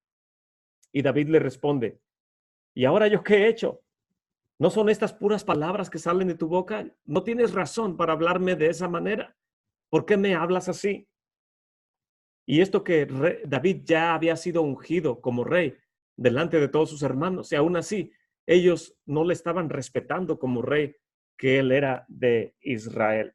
Y David le responde, ¿y ahora yo qué he hecho? ¿No son estas puras palabras que salen de tu boca? No tienes razón para hablarme de esa manera. ¿Por qué me hablas así? Y esto que David ya había sido ungido como rey delante de todos sus hermanos, y aún así ellos no le estaban respetando como rey, que él era de Israel.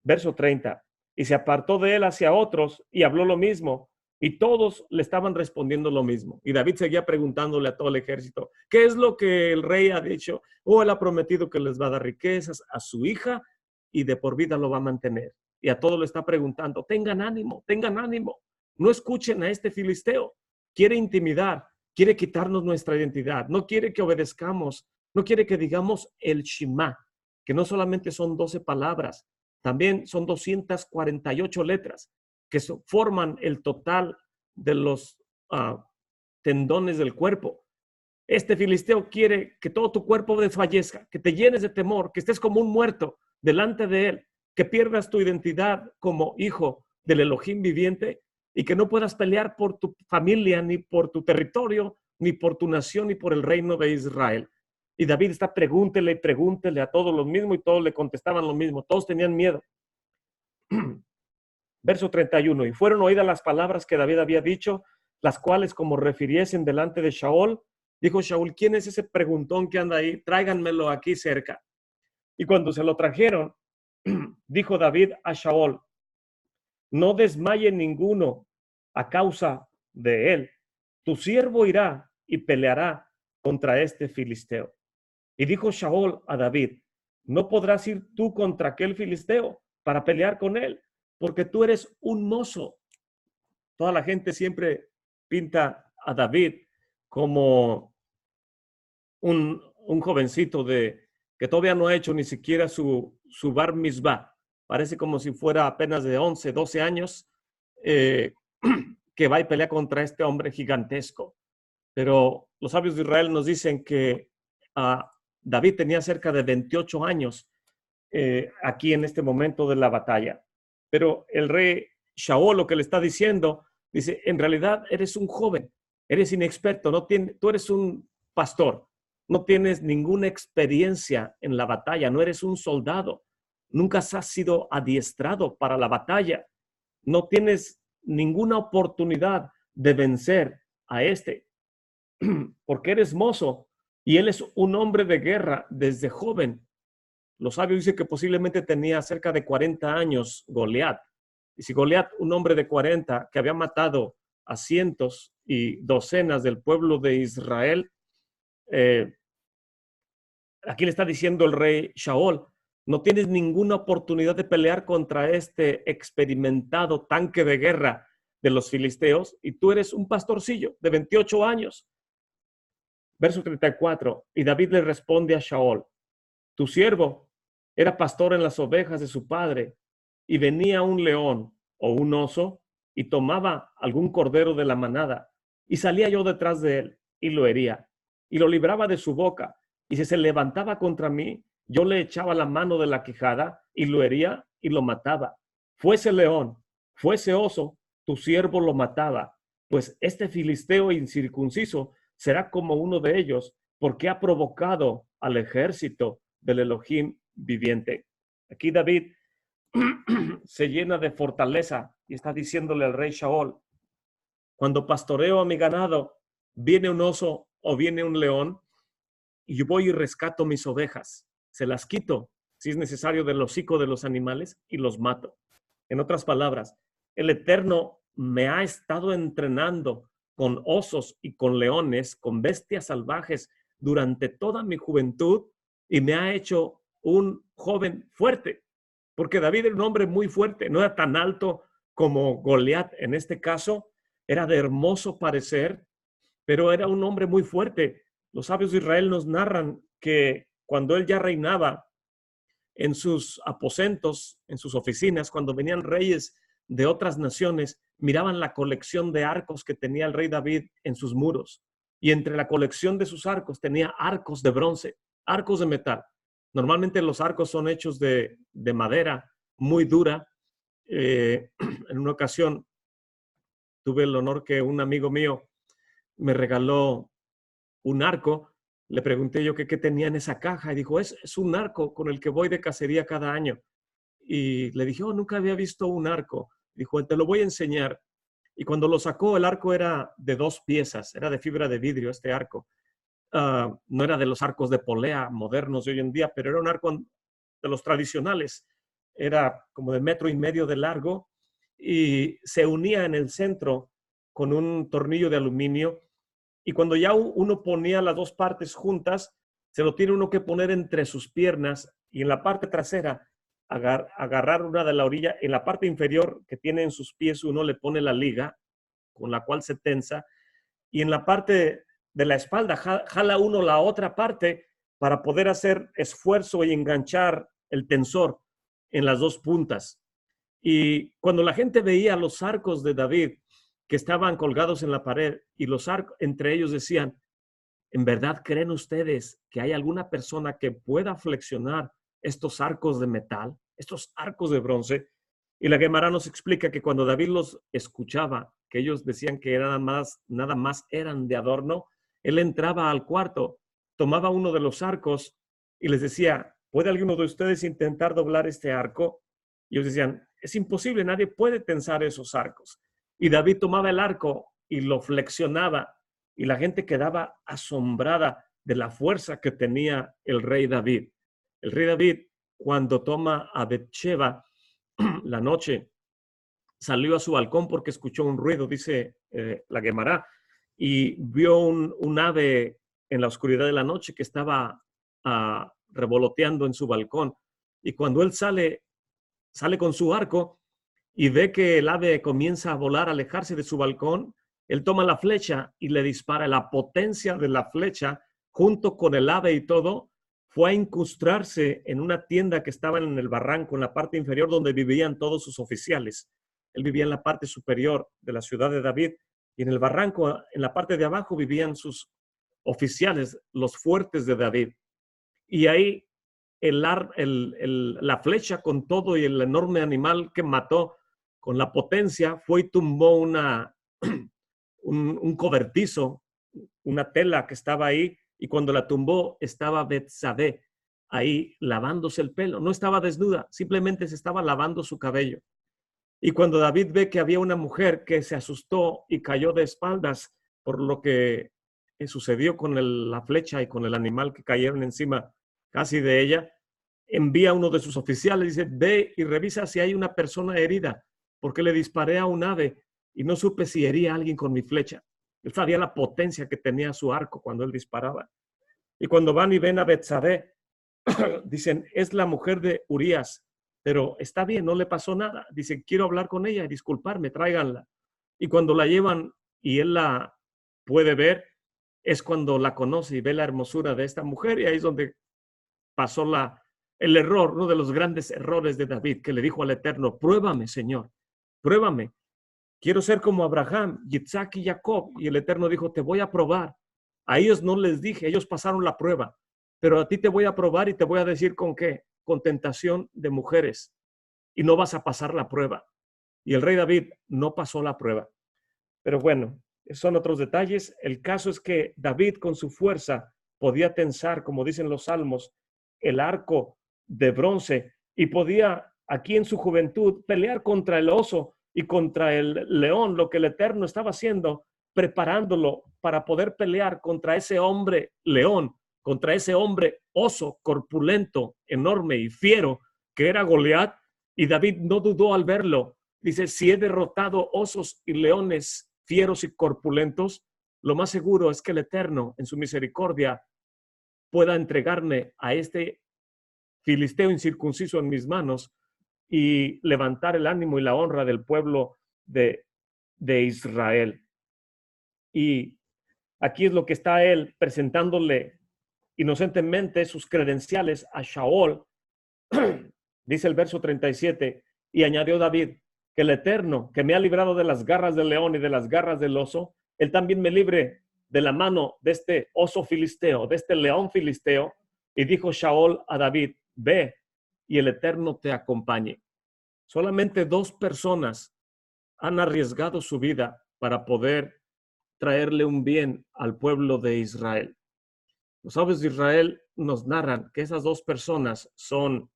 Verso 30. Y se apartó de él hacia otros y habló lo mismo, y todos le estaban respondiendo lo mismo. Y David seguía preguntándole a todo el ejército, ¿qué es lo que el rey ha dicho? Él ha prometido que les va a dar riquezas a su hija y de por vida lo va a mantener. Y a todos le está preguntando, tengan ánimo, no escuchen a este filisteo, quiere intimidar, quiere quitarnos nuestra identidad, no quiere que obedezcamos, no quiere que digamos el Shema, que no solamente son 12 palabras, también son 248 letras que forman el total de los tendones del cuerpo. Este filisteo quiere que todo tu cuerpo desfallezca, que te llenes de temor, que estés como un muerto delante de él, que pierdas tu identidad como hijo del Elohim viviente y que no puedas pelear por tu familia, ni por tu territorio, ni por tu nación, ni por el reino de Israel. Y David está pregúntele y pregúntele a todos lo mismo y todos le contestaban lo mismo. Todos tenían miedo. Verso 31. Y fueron oídas las palabras que David había dicho, las cuales como refiriesen delante de Shaul, dijo Shaul, ¿quién es ese preguntón que anda ahí? Tráiganmelo aquí cerca. Y cuando se lo trajeron, dijo David a Shaul, no desmaye ninguno a causa de él. Tu siervo irá y peleará contra este filisteo. Y dijo Shaul a David, no podrás ir tú contra aquel filisteo para pelear con él, porque tú eres un mozo. Toda la gente siempre pinta a David como un jovencito de que todavía no ha hecho ni siquiera su bar mitzvah. Parece como si fuera apenas de 11, 12 años, que va y pelea contra este hombre gigantesco. Pero los sabios de Israel nos dicen que David tenía cerca de 28 años aquí en este momento de la batalla. Pero el rey Shaol lo que le está diciendo, dice, en realidad eres un joven, eres inexperto, tú eres un pastor, no tienes ninguna experiencia en la batalla, no eres un soldado, nunca has sido adiestrado para la batalla, no tienes ninguna oportunidad de vencer a este, porque eres mozo y él es un hombre de guerra desde joven. Los sabios dicen que posiblemente tenía cerca de 40 años Goliat. Y si Goliat, un hombre de 40 que había matado a cientos y docenas del pueblo de Israel, aquí le está diciendo el rey Shaol, no tienes ninguna oportunidad de pelear contra este experimentado tanque de guerra de los filisteos y tú eres un pastorcillo de 28 años. Verso 34, y David le responde a Shaol, tu siervo era pastor en las ovejas de su padre y venía un león o un oso y tomaba algún cordero de la manada y salía yo detrás de él y lo hería y lo libraba de su boca y si se levantaba contra mí, yo le echaba la mano de la quijada y lo hería y lo mataba. Fuese león, fuese oso, tu siervo lo mataba, pues este filisteo incircunciso será como uno de ellos porque ha provocado al ejército del Elohim viviente. Aquí David se llena de fortaleza y está diciéndole al rey Shaol, cuando pastoreo a mi ganado, viene un oso o viene un león y yo voy y rescato mis ovejas, se las quito, si es necesario, del hocico de los animales y los mato. En otras palabras, el Eterno me ha estado entrenando con osos y con leones, con bestias salvajes durante toda mi juventud y me ha hecho un joven fuerte, porque David era un hombre muy fuerte, no era tan alto como Goliat en este caso, era de hermoso parecer, pero era un hombre muy fuerte. Los sabios de Israel nos narran que cuando él ya reinaba en sus aposentos, en sus oficinas, cuando venían reyes de otras naciones, miraban la colección de arcos que tenía el rey David en sus muros. Y entre la colección de sus arcos tenía arcos de bronce, arcos de metal. Normalmente los arcos son hechos de madera muy dura. En una ocasión tuve el honor que un amigo mío me regaló un arco. Le pregunté yo qué tenía en esa caja y dijo, es un arco con el que voy de cacería cada año. Y le dije, oh, nunca había visto un arco. Dijo, te lo voy a enseñar. Y cuando lo sacó, el arco era de 2 piezas, era de fibra de vidrio este arco. No era de los arcos de polea modernos de hoy en día, pero era un arco de los tradicionales. Era como de 1,5 metros de largo y se unía en el centro con un tornillo de aluminio. Y cuando ya uno ponía las 2 partes juntas, se lo tiene uno que poner entre sus piernas y en la parte trasera agarrar una de la orilla. En la parte inferior que tiene en sus pies uno le pone la liga con la cual se tensa y en la parte de la espalda jala uno la otra parte para poder hacer esfuerzo y enganchar el tensor en las 2 puntas. Y cuando la gente veía los arcos de David que estaban colgados en la pared y los arcos entre ellos decían, ¿en verdad creen ustedes que hay alguna persona que pueda flexionar estos arcos de metal, estos arcos de bronce? Y la Gemara nos explica que cuando David los escuchaba, que ellos decían que nada más eran de adorno, él entraba al cuarto, tomaba uno de los arcos y les decía, ¿puede alguno de ustedes intentar doblar este arco? Y ellos decían, es imposible, nadie puede tensar esos arcos. Y David tomaba el arco y lo flexionaba y la gente quedaba asombrada de la fuerza que tenía el rey David. El rey David, cuando toma a Bethsheba la noche, salió a su balcón porque escuchó un ruido, dice la Gemara, y vio un ave en la oscuridad de la noche que estaba revoloteando en su balcón. Y cuando él sale con su arco y ve que el ave comienza a volar, a alejarse de su balcón, él toma la flecha y le dispara. La potencia de la flecha, junto con el ave y todo, fue a incrustarse en una tienda que estaba en el barranco, en la parte inferior donde vivían todos sus oficiales. Él vivía en la parte superior de la ciudad de David y en el barranco, en la parte de abajo, vivían sus oficiales, los fuertes de David. Y ahí la flecha con todo y el enorme animal que mató con la potencia fue y tumbó un cobertizo, una tela que estaba ahí, y cuando la tumbó estaba Betsabé ahí lavándose el pelo. No estaba desnuda, simplemente se estaba lavando su cabello. Y cuando David ve que había una mujer que se asustó y cayó de espaldas por lo que sucedió con la flecha y con el animal que cayeron encima casi de ella, envía a uno de sus oficiales y dice, ve y revisa si hay una persona herida, porque le disparé a un ave y no supe si hería a alguien con mi flecha. Él sabía la potencia que tenía su arco cuando él disparaba. Y cuando van y ven a Betsabé, dicen, es la mujer de Urías, pero está bien, no le pasó nada. Dicen, quiero hablar con ella y disculparme, tráiganla. Y cuando la llevan y él la puede ver, es cuando la conoce y ve la hermosura de esta mujer, y ahí es donde pasó el error, uno de los grandes errores de David, que le dijo al Eterno, pruébame, Señor, pruébame. Quiero ser como Abraham, Isaac y Jacob. Y el Eterno dijo, te voy a probar. A ellos no les dije, ellos pasaron la prueba, pero a ti te voy a probar y te voy a decir con qué, con tentación de mujeres, y no vas a pasar la prueba. Y el rey David no pasó la prueba. Pero bueno, son otros detalles. El caso es que David con su fuerza podía tensar, como dicen los salmos, el arco de bronce y podía aquí en su juventud pelear contra el oso y contra el león, lo que el Eterno estaba haciendo, preparándolo para poder pelear contra ese hombre león, contra ese hombre oso corpulento, enorme y fiero que era Goliat. Y David no dudó al verlo. Dice, si he derrotado osos y leones fieros y corpulentos, lo más seguro es que el Eterno, en su misericordia, pueda entregarme a este filisteo incircunciso en mis manos y levantar el ánimo y la honra del pueblo de Israel. Y aquí es lo que está él presentándole inocentemente sus credenciales a Shaol. Dice el verso 37, y añadió David, que el Eterno, que me ha librado de las garras del león y de las garras del oso, él también me libre de la mano de este oso filisteo, de este león filisteo. Y dijo Shaol a David, ve y el Eterno te acompañe. Solamente 2 personas han arriesgado su vida para poder traerle un bien al pueblo de Israel. Los sabios de Israel nos narran que esas 2 personas son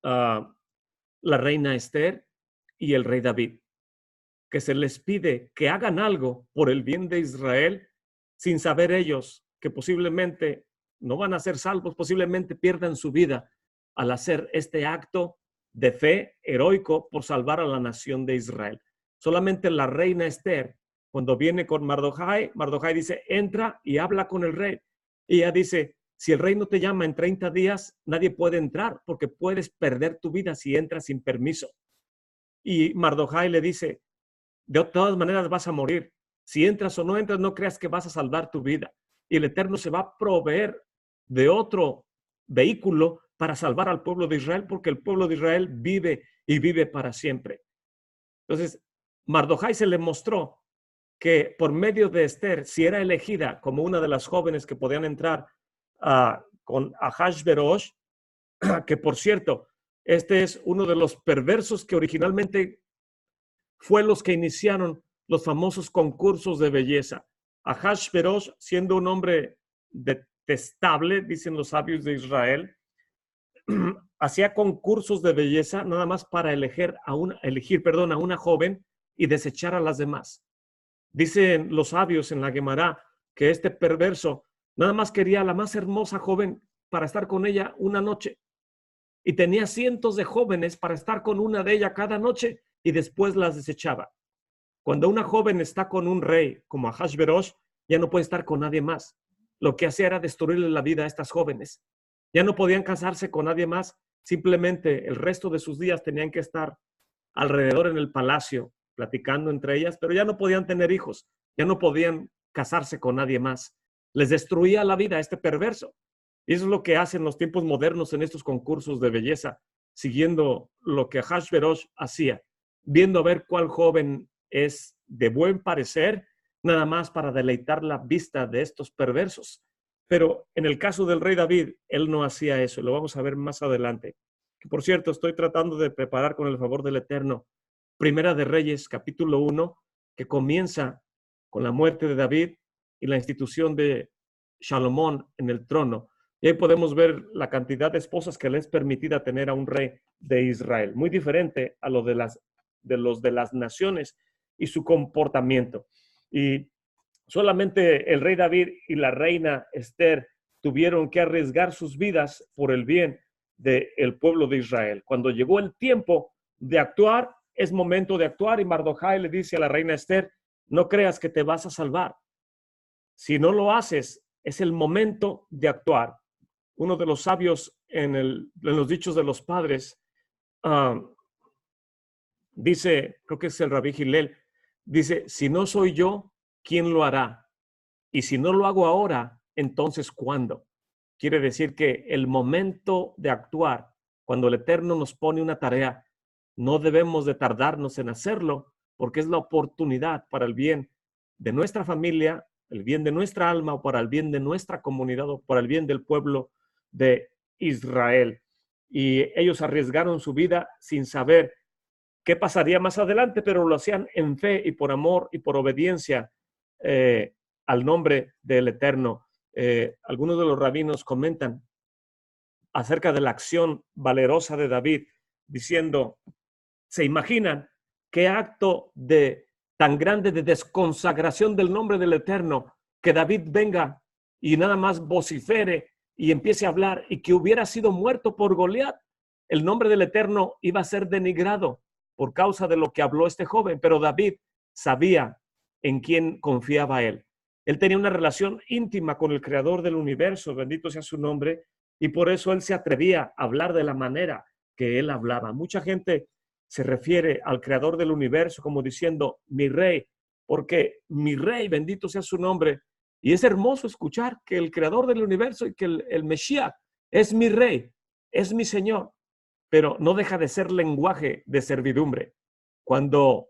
la reina Esther y el rey David, que se les pide que hagan algo por el bien de Israel sin saber ellos que posiblemente no van a ser salvos, posiblemente pierdan su vida al hacer este acto de fe heroico por salvar a la nación de Israel. Solamente la reina Esther, cuando viene con Mardochai, Mardochai dice, entra y habla con el rey. Y ella dice, si el rey no te llama en 30 días, nadie puede entrar porque puedes perder tu vida si entras sin permiso. Y Mardochai le dice, de todas maneras vas a morir. Si entras o no entras, no creas que vas a salvar tu vida. Y el Eterno se va a proveer de otro vehículo para salvar al pueblo de Israel, porque el pueblo de Israel vive y vive para siempre. Entonces, Mardochai se le mostró que por medio de Esther, si era elegida como una de las jóvenes que podían entrar con Ahasverosh, que por cierto, este es uno de los perversos que originalmente fue los que iniciaron los famosos concursos de belleza. Ahasverosh, siendo un hombre detestable, dicen los sabios de Israel, hacía concursos de belleza nada más para elegir a una joven y desechar a las demás. Dicen los sabios en la Gemara que este perverso nada más quería a la más hermosa joven para estar con ella una noche. Y tenía cientos de jóvenes para estar con una de ellas cada noche y después las desechaba. Cuando una joven está con un rey como Ahasverosh, ya no puede estar con nadie más. Lo que hacía era destruirle la vida a estas jóvenes. Ya no podían casarse con nadie más. Simplemente el resto de sus días tenían que estar alrededor en el palacio, platicando entre ellas, pero ya no podían tener hijos. Ya no podían casarse con nadie más. Les destruía la vida a este perverso. Y eso es lo que hacen los tiempos modernos en estos concursos de belleza, siguiendo lo que Ahasverosh hacía, viendo a ver cuál joven es de buen parecer, nada más para deleitar la vista de estos perversos. Pero en el caso del rey David, él no hacía eso, lo vamos a ver más adelante. Que por cierto, estoy tratando de preparar con el favor del Eterno Primera de Reyes, capítulo 1, que comienza con la muerte de David y la institución de Salomón en el trono. Y ahí podemos ver la cantidad de esposas que le es permitida tener a un rey de Israel, muy diferente a lo de los de las naciones y su comportamiento. Y solamente el rey David y la reina Esther tuvieron que arriesgar sus vidas por el bien del pueblo de Israel. Cuando llegó el tiempo de actuar, es momento de actuar, y Mardochai le dice a la reina Esther: no creas que te vas a salvar. Si no lo haces, es el momento de actuar. Uno de los sabios en los dichos de los padres dice, creo que es el Rabí Hillel, dice: si no soy yo, ¿quién lo hará? Y si no lo hago ahora, entonces ¿cuándo? Quiere decir que el momento de actuar, cuando el Eterno nos pone una tarea, no debemos de tardarnos en hacerlo, porque es la oportunidad para el bien de nuestra familia, el bien de nuestra alma, o para el bien de nuestra comunidad, o para el bien del pueblo de Israel. Y ellos arriesgaron su vida sin saber qué pasaría más adelante, pero lo hacían en fe y por amor y por obediencia al nombre del Eterno. Algunos de los rabinos comentan acerca de la acción valerosa de David, diciendo: ¿se imaginan qué acto tan grande de desconsagración del nombre del Eterno, que David venga y nada más vocifere y empiece a hablar, y que hubiera sido muerto por Goliat? El nombre del Eterno iba a ser denigrado por causa de lo que habló este joven, pero David sabía en quién confiaba él. Él tenía una relación íntima con el creador del universo, bendito sea su nombre, y por eso él se atrevía a hablar de la manera que él hablaba. Mucha gente se refiere al creador del universo como diciendo: mi rey, porque mi rey, bendito sea su nombre. Y es hermoso escuchar que el creador del universo y que el Mesías es mi rey, es mi señor, pero no deja de ser lenguaje de servidumbre. Cuando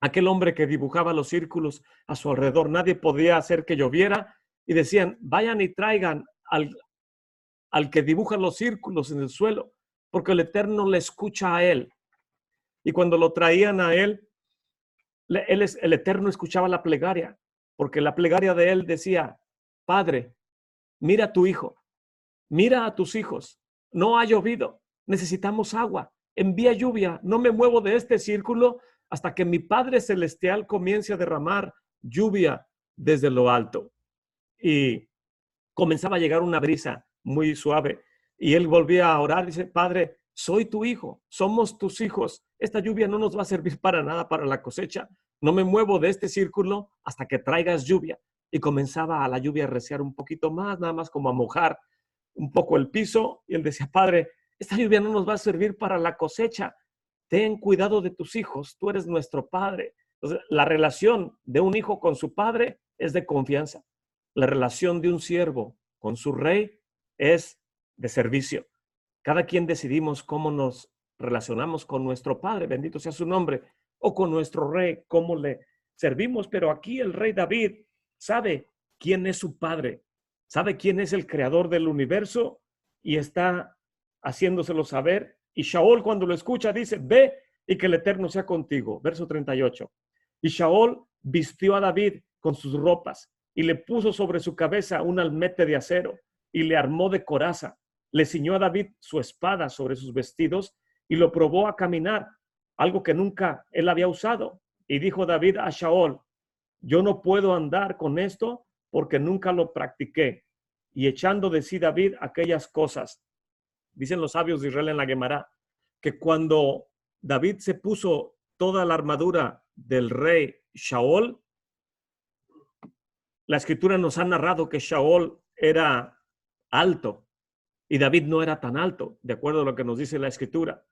aquel hombre que dibujaba los círculos a su alrededor, nadie podía hacer que lloviera, y decían: vayan y traigan al que dibuja los círculos en el suelo, porque el Eterno le escucha a él. Y cuando lo traían a él, el Eterno escuchaba la plegaria, porque la plegaria de él decía: Padre, mira a tu hijo, mira a tus hijos, no ha llovido, necesitamos agua, envía lluvia, no me muevo de este círculo hasta que mi Padre Celestial comience a derramar lluvia desde lo alto. Y comenzaba a llegar una brisa muy suave, y él volvía a orar, dice: Padre, soy tu hijo, somos tus hijos, esta lluvia no nos va a servir para nada para la cosecha, no me muevo de este círculo hasta que traigas lluvia. Y comenzaba a la lluvia a reciar un poquito más, nada más como a mojar un poco el piso, y él decía: Padre, esta lluvia no nos va a servir para la cosecha, ten cuidado de tus hijos, tú eres nuestro padre. Entonces, la relación de un hijo con su padre es de confianza. La relación de un siervo con su rey es de servicio. Cada quien decidimos cómo nos relacionamos con nuestro Padre, bendito sea su nombre, o con nuestro rey, cómo le servimos. Pero aquí el rey David sabe quién es su Padre, sabe quién es el creador del universo, y está haciéndoselo saber. Y Shaol, cuando lo escucha, dice: ve y que el Eterno sea contigo. Verso 38. Y Shaol vistió a David con sus ropas y le puso sobre su cabeza un almete de acero y le armó de coraza. Le ciñó a David su espada sobre sus vestidos y lo probó a caminar, algo que nunca él había usado. Y dijo David a Shaol: yo no puedo andar con esto porque nunca lo practiqué. Y echando de sí David aquellas cosas, dicen los sabios de Israel en la Gemara, que cuando David se puso toda la armadura del rey Shaol, la escritura nos ha narrado que Shaol era alto y David no era tan alto, de acuerdo a lo que nos dice la escritura.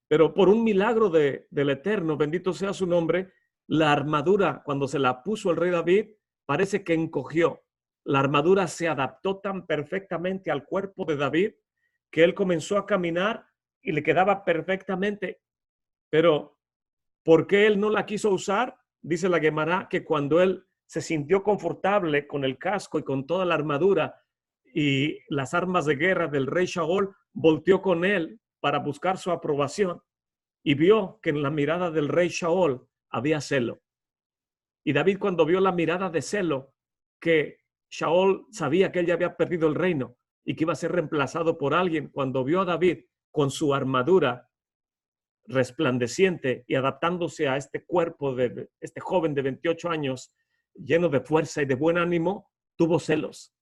Pero por un milagro del Eterno, bendito sea su nombre, la armadura, cuando se la puso el rey David, parece que encogió. la armadura se adaptó tan perfectamente al cuerpo de David que él comenzó a caminar y le quedaba perfectamente. Pero ¿por qué él no la quiso usar? Dice la Gemara que cuando él se sintió confortable con el casco y con toda la armadura y las armas de guerra del rey Shaul, volteó con él para buscar su aprobación y vio que en la mirada del rey Shaul había celo. Y David, cuando vio la mirada de celo, que Shaul sabía que él ya había perdido el reino y que iba a ser reemplazado por alguien, cuando vio a David con su armadura resplandeciente y adaptándose a este cuerpo de este joven de 28 años, lleno de fuerza y de buen ánimo, tuvo celos.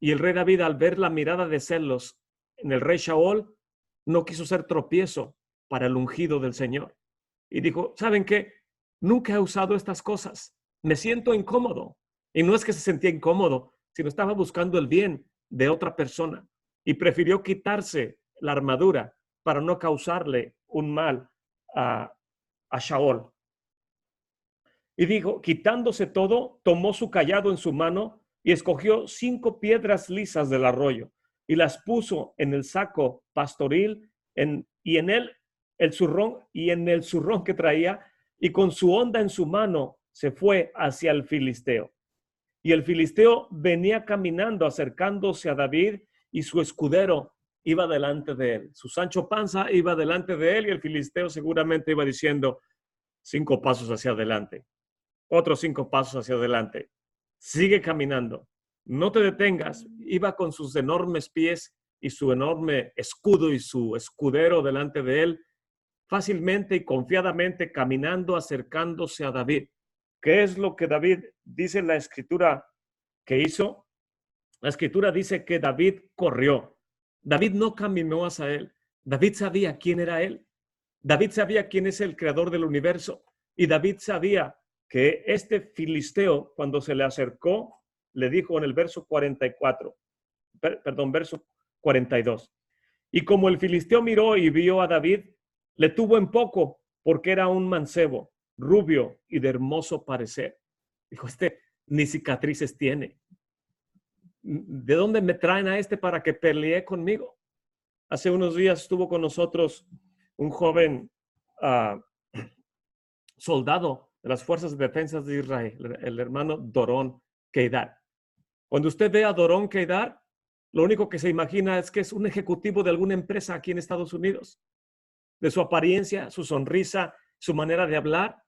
Y el rey David, al ver la mirada de celos en el rey Shaul, no quiso ser tropiezo para el ungido del Señor. Y dijo, ¿saben qué? Nunca he usado estas cosas. Me siento incómodo. Y no es que se sentía incómodo, sino estaba buscando el bien de otra persona. Y prefirió quitarse la armadura para no causarle un mal a Shaul. Y dijo, quitándose todo, tomó su cayado en su mano y escogió 5 piedras lisas del arroyo y las puso en el saco pastoril y en él el zurrón que traía, y con su honda en su mano se fue hacia el filisteo. Y el filisteo venía caminando, acercándose a David, y su escudero iba delante de él. Su Sancho Panza iba delante de él y el filisteo seguramente iba diciendo 5 pasos hacia adelante, otros 5 pasos hacia adelante. Sigue caminando, no te detengas. Iba con sus enormes pies y su enorme escudo y su escudero delante de él, fácilmente y confiadamente caminando, acercándose a David. ¿Qué es lo que David dice en la escritura que hizo? La escritura dice que David corrió. David no caminó hacia él. David sabía quién era él. David sabía quién es el creador del universo. Y David sabía que este filisteo, cuando se le acercó, le dijo en el verso 44, verso 42. Y como el filisteo miró y vio a David, le tuvo en poco, porque era un mancebo, rubio y de hermoso parecer. Dijo, ni cicatrices tiene. ¿De dónde me traen a para que pelee conmigo? Hace unos días estuvo con nosotros un joven soldado de las Fuerzas de Defensa de Israel, el hermano Doron Keidar. Cuando usted ve a Doron Keidar, lo único que se imagina es que es un ejecutivo de alguna empresa aquí en Estados Unidos. De su apariencia, su sonrisa, su manera de hablar.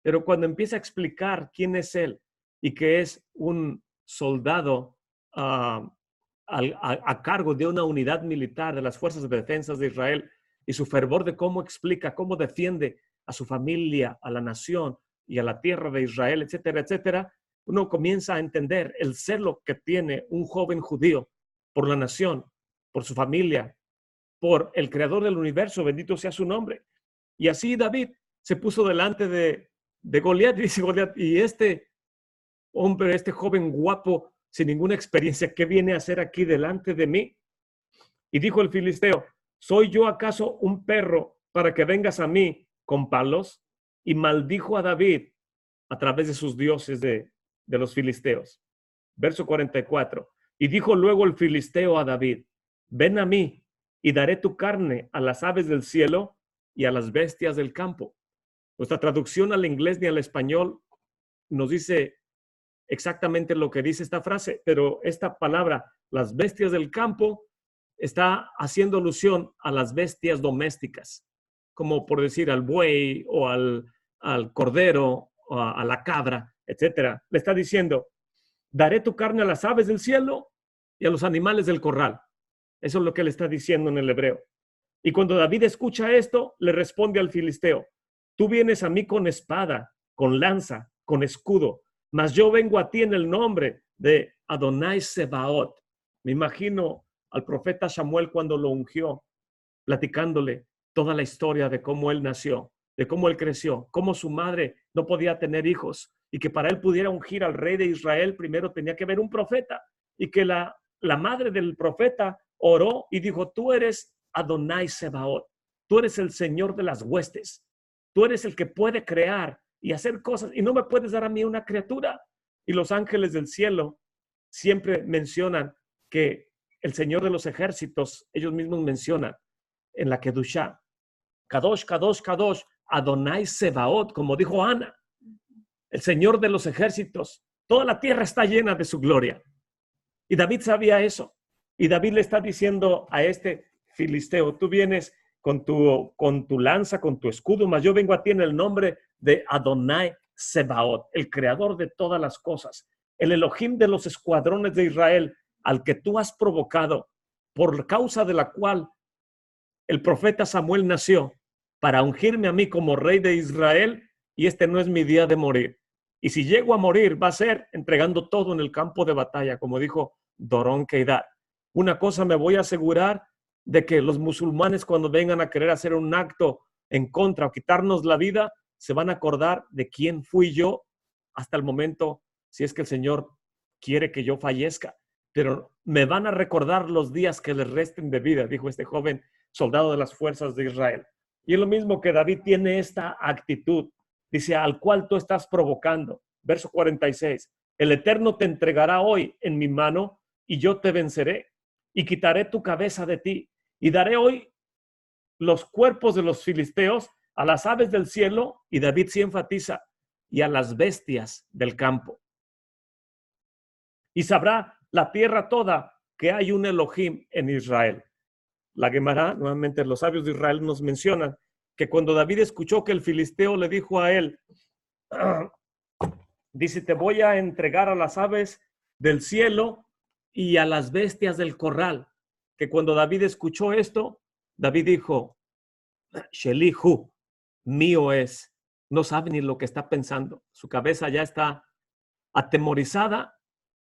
Pero cuando empieza a explicar quién es él y que es un soldado a cargo de una unidad militar de las Fuerzas de Defensa de Israel, y su fervor de cómo explica, cómo defiende a su familia, a la nación y a la tierra de Israel, etcétera, etcétera, uno comienza a entender el celo que tiene un joven judío por la nación, por su familia, por el creador del universo, bendito sea su nombre. Y así David se puso delante de Goliat y dice Goliat, y este hombre, este joven guapo, sin ninguna experiencia, ¿qué viene a hacer aquí delante de mí? Y dijo el filisteo, ¿soy yo acaso un perro para que vengas a mí con palos? Y maldijo a David a través de sus dioses de los filisteos. Verso 44. Y dijo luego el filisteo a David, ven a mí y daré tu carne a las aves del cielo y a las bestias del campo. Nuestra traducción al inglés ni al español nos dice exactamente lo que dice esta frase, pero esta palabra, las bestias del campo, está haciendo alusión a las bestias domésticas, como por decir al buey o al cordero o a la cabra, etcétera. Le está diciendo, daré tu carne a las aves del cielo y a los animales del corral. Eso es lo que le está diciendo en el hebreo. Y cuando David escucha esto, le responde al filisteo, tú vienes a mí con espada, con lanza, con escudo, mas yo vengo a ti en el nombre de Adonai Sebaot. Me imagino al profeta Samuel cuando lo ungió, platicándole toda la historia de cómo él nació, de cómo él creció, cómo su madre no podía tener hijos y que para él pudiera ungir al rey de Israel primero tenía que haber un profeta, y que la madre del profeta oró y dijo, tú eres Adonai Sebaot, tú eres el Señor de las huestes, tú eres el que puede crear y hacer cosas y no me puedes dar a mí una criatura. Y los ángeles del cielo siempre mencionan que el Señor de los ejércitos, ellos mismos mencionan en la Kedushá, Kadosh, Kadosh, Kadosh, Adonai Sebaot, como dijo Ana, el Señor de los ejércitos, toda la tierra está llena de su gloria. Y David sabía eso. Y David le está diciendo a este filisteo, tú vienes con tu lanza, con tu escudo, mas yo vengo a ti en el nombre de Adonai Sebaot, el creador de todas las cosas, el Elohim de los escuadrones de Israel, al que tú has provocado, por causa de la cual el profeta Samuel nació, para ungirme a mí como rey de Israel, y este no es mi día de morir. Y si llego a morir, va a ser entregando todo en el campo de batalla, como dijo Dorón Keidar. Una cosa me voy a asegurar, de que los musulmanes, cuando vengan a querer hacer un acto en contra o quitarnos la vida, se van a acordar de quién fui yo hasta el momento, si es que el Señor quiere que yo fallezca. Pero me van a recordar los días que les resten de vida, dijo este joven soldado de las fuerzas de Israel. Y es lo mismo que David tiene esta actitud. Dice, al cual tú estás provocando. Verso 46. El Eterno te entregará hoy en mi mano y yo te venceré y quitaré tu cabeza de ti y daré hoy los cuerpos de los filisteos a las aves del cielo, y David sí enfatiza, y a las bestias del campo. Y sabrá la tierra toda que hay un Elohim en Israel. La Gemara, nuevamente los sabios de Israel nos mencionan que cuando David escuchó que el filisteo le dijo a él, dice, te voy a entregar a las aves del cielo y a las bestias del corral, que cuando David escuchó esto, David dijo, Shelihu, mío es. No sabe ni lo que está pensando. Su cabeza ya está atemorizada.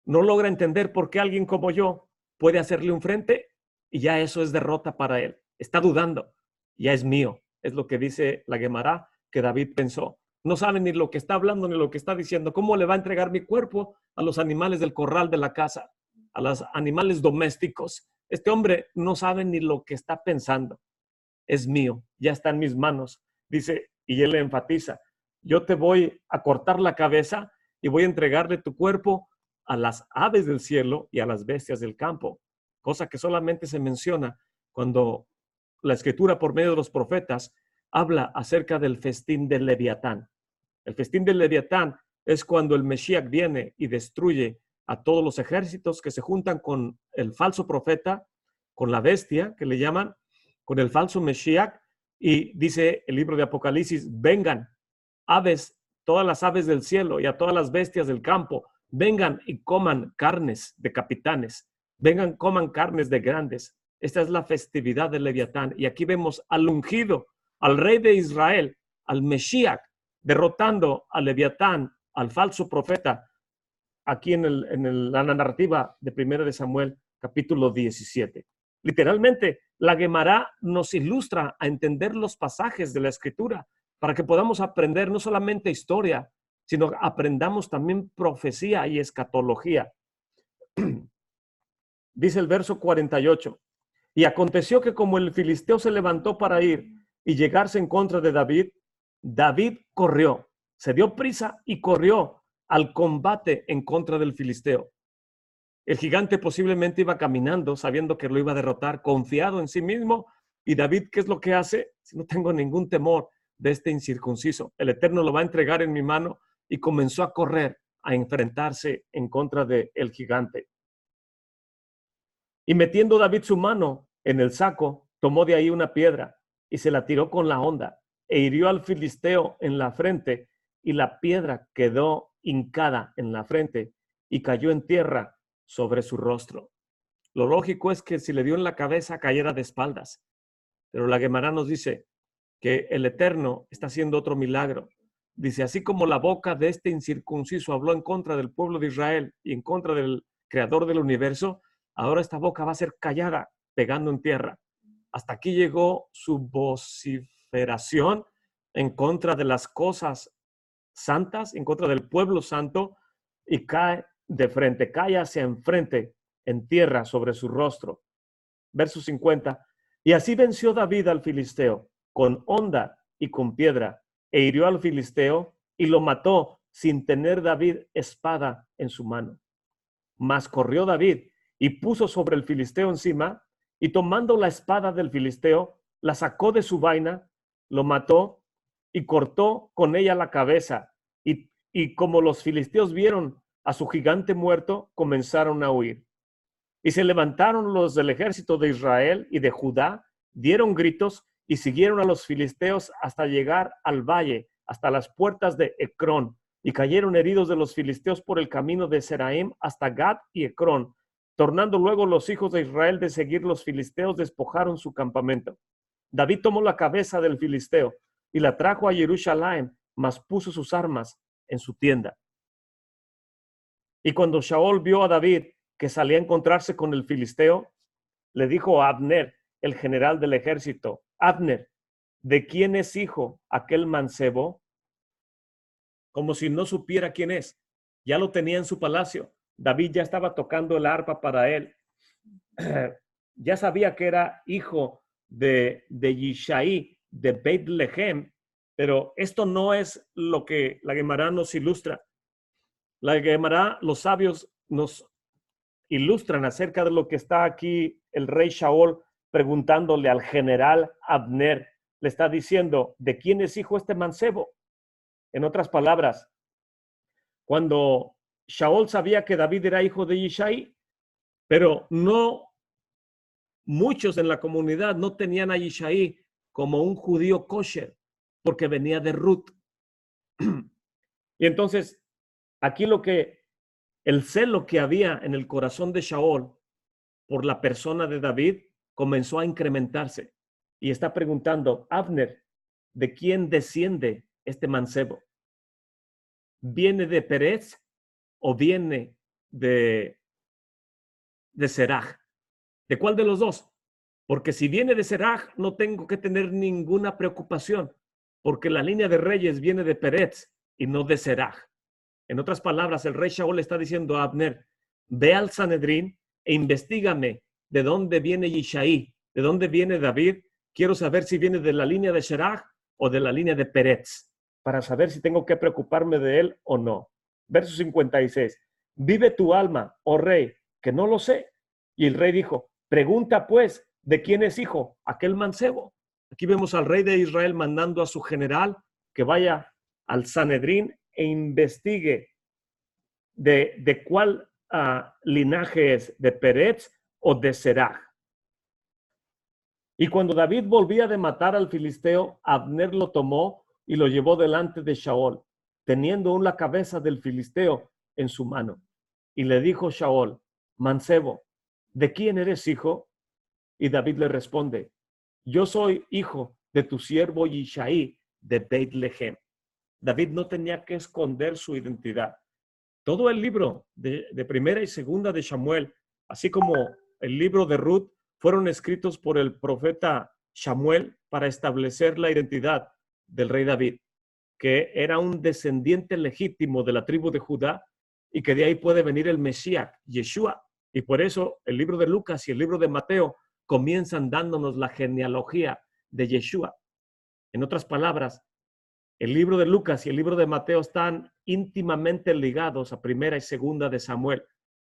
No logra entender por qué alguien como yo puede hacerle un frente, y ya eso es derrota para él. Está dudando. Ya es mío. Es lo que dice la Gemara que David pensó. No sabe ni lo que está hablando ni lo que está diciendo. ¿Cómo le va a entregar mi cuerpo a los animales del corral de la casa? A los animales domésticos. Este hombre no sabe ni lo que está pensando. Es mío, ya está en mis manos. Dice, y él le enfatiza, yo te voy a cortar la cabeza y voy a entregarle tu cuerpo a las aves del cielo y a las bestias del campo. Cosa que solamente se menciona cuando la escritura por medio de los profetas habla acerca del festín del Leviatán. El festín del Leviatán es cuando el Mesías viene y destruye a todos los ejércitos que se juntan con el falso profeta, con la bestia que le llaman, con el falso Mesías, y dice el libro de Apocalipsis, vengan aves, todas las aves del cielo y a todas las bestias del campo, vengan y coman carnes de capitanes, vengan, coman carnes de grandes. Esta es la festividad del Leviatán. Y aquí vemos al ungido, al rey de Israel, al Mesías, derrotando al Leviatán, al falso profeta, aquí en la narrativa de 1 de Samuel, capítulo 17. Literalmente, la Gemara nos ilustra a entender los pasajes de la Escritura para que podamos aprender no solamente historia, sino aprendamos también profecía y escatología. Dice el verso 48, y aconteció que como el filisteo se levantó para ir y llegarse en contra de David, David corrió, se dio prisa y corrió al combate en contra del filisteo. El gigante posiblemente iba caminando sabiendo que lo iba a derrotar, confiado en sí mismo. Y David, ¿qué es lo que hace? Si no tengo ningún temor de este incircunciso, el Eterno lo va a entregar en mi mano, y comenzó a correr, a enfrentarse en contra del gigante. Y metiendo David su mano en el saco, tomó de ahí una piedra y se la tiró con la honda e hirió al filisteo en la frente, y la piedra quedó hincada en la frente y cayó en tierra sobre su rostro. Lo lógico es que si le dio en la cabeza, cayera de espaldas. Pero la Gemara nos dice que el Eterno está haciendo otro milagro. Dice, así como la boca de este incircunciso habló en contra del pueblo de Israel y en contra del creador del universo, ahora esta boca va a ser callada, pegando en tierra. Hasta aquí llegó su vociferación en contra de las cosas santas, en contra del pueblo santo, y cae de frente, cae hacia enfrente en tierra sobre su rostro. Verso 50. Y así venció David al filisteo con honda y con piedra, e hirió al filisteo y lo mató sin tener David espada en su mano. Mas corrió David y puso sobre el filisteo encima, y tomando la espada del filisteo, la sacó de su vaina, lo mató y cortó con ella la cabeza. Y como los filisteos vieron a su gigante muerto, comenzaron a huir. Y se levantaron los del ejército de Israel y de Judá, dieron gritos y siguieron a los filisteos hasta llegar al valle, hasta las puertas de Ecrón. Y cayeron heridos de los filisteos por el camino de Seraim hasta Gad y Ecrón. Tornando luego los hijos de Israel de seguir los filisteos, despojaron su campamento. David tomó la cabeza del filisteo y la trajo a Jerusalén, mas puso sus armas en su tienda. Y cuando Shaol vio a David que salía a encontrarse con el filisteo, le dijo a Abner, el general del ejército: Abner, ¿de quién es hijo aquel mancebo? Como si no supiera quién es. Ya lo tenía en su palacio. David ya estaba tocando el arpa para él. Ya sabía que era hijo de Yishai, de Beit Lehem, pero esto no es lo que la Gemara nos ilustra. La Gemara, los sabios nos ilustran acerca de lo que está aquí el rey Shaol preguntándole al general Abner. Le está diciendo: ¿de quién es hijo este mancebo? En otras palabras, cuando Shaol sabía que David era hijo de Yishai, pero no muchos en la comunidad no tenían a Yishai como un judío kosher, porque venía de Ruth. Y entonces, aquí el celo que había en el corazón de Shaol por la persona de David comenzó a incrementarse. Y está preguntando: Abner, ¿de quién desciende este mancebo? ¿Viene de Pérez o viene de Seraj? ¿De cuál de los dos? Porque si viene de Seraj, no tengo que tener ninguna preocupación, porque la línea de reyes viene de Pérez y no de Seraj. En otras palabras, el rey Shaol le está diciendo a Abner: ve al Sanedrín e investígame de dónde viene Yishai, de dónde viene David. Quiero saber si viene de la línea de Seraj o de la línea de Pérez, para saber si tengo que preocuparme de él o no. Verso 56. Vive tu alma, oh rey, que no lo sé. Y el rey dijo: pregunta pues, ¿de quién es hijo aquel mancebo? Aquí vemos al rey de Israel mandando a su general que vaya al Sanedrín e investigue de cuál linaje es, de Pérez o de Seraj. Y cuando David volvía de matar al filisteo, Abner lo tomó y lo llevó delante de Shaol, teniendo aún la cabeza del filisteo en su mano. Y le dijo Shaol: mancebo, ¿de quién eres hijo? Y David le responde: yo soy hijo de tu siervo Yishai de Beit Lehem. David no tenía que esconder su identidad. Todo el libro de primera y segunda de Samuel, así como el libro de Ruth, fueron escritos por el profeta Samuel para establecer la identidad del rey David, que era un descendiente legítimo de la tribu de Judá y que de ahí puede venir el Mesías, Yeshua. Y por eso el libro de Lucas y el libro de Mateo comienzan dándonos la genealogía de Yeshua. En otras palabras, el libro de Lucas y el libro de Mateo están íntimamente ligados a primera y segunda de Samuel,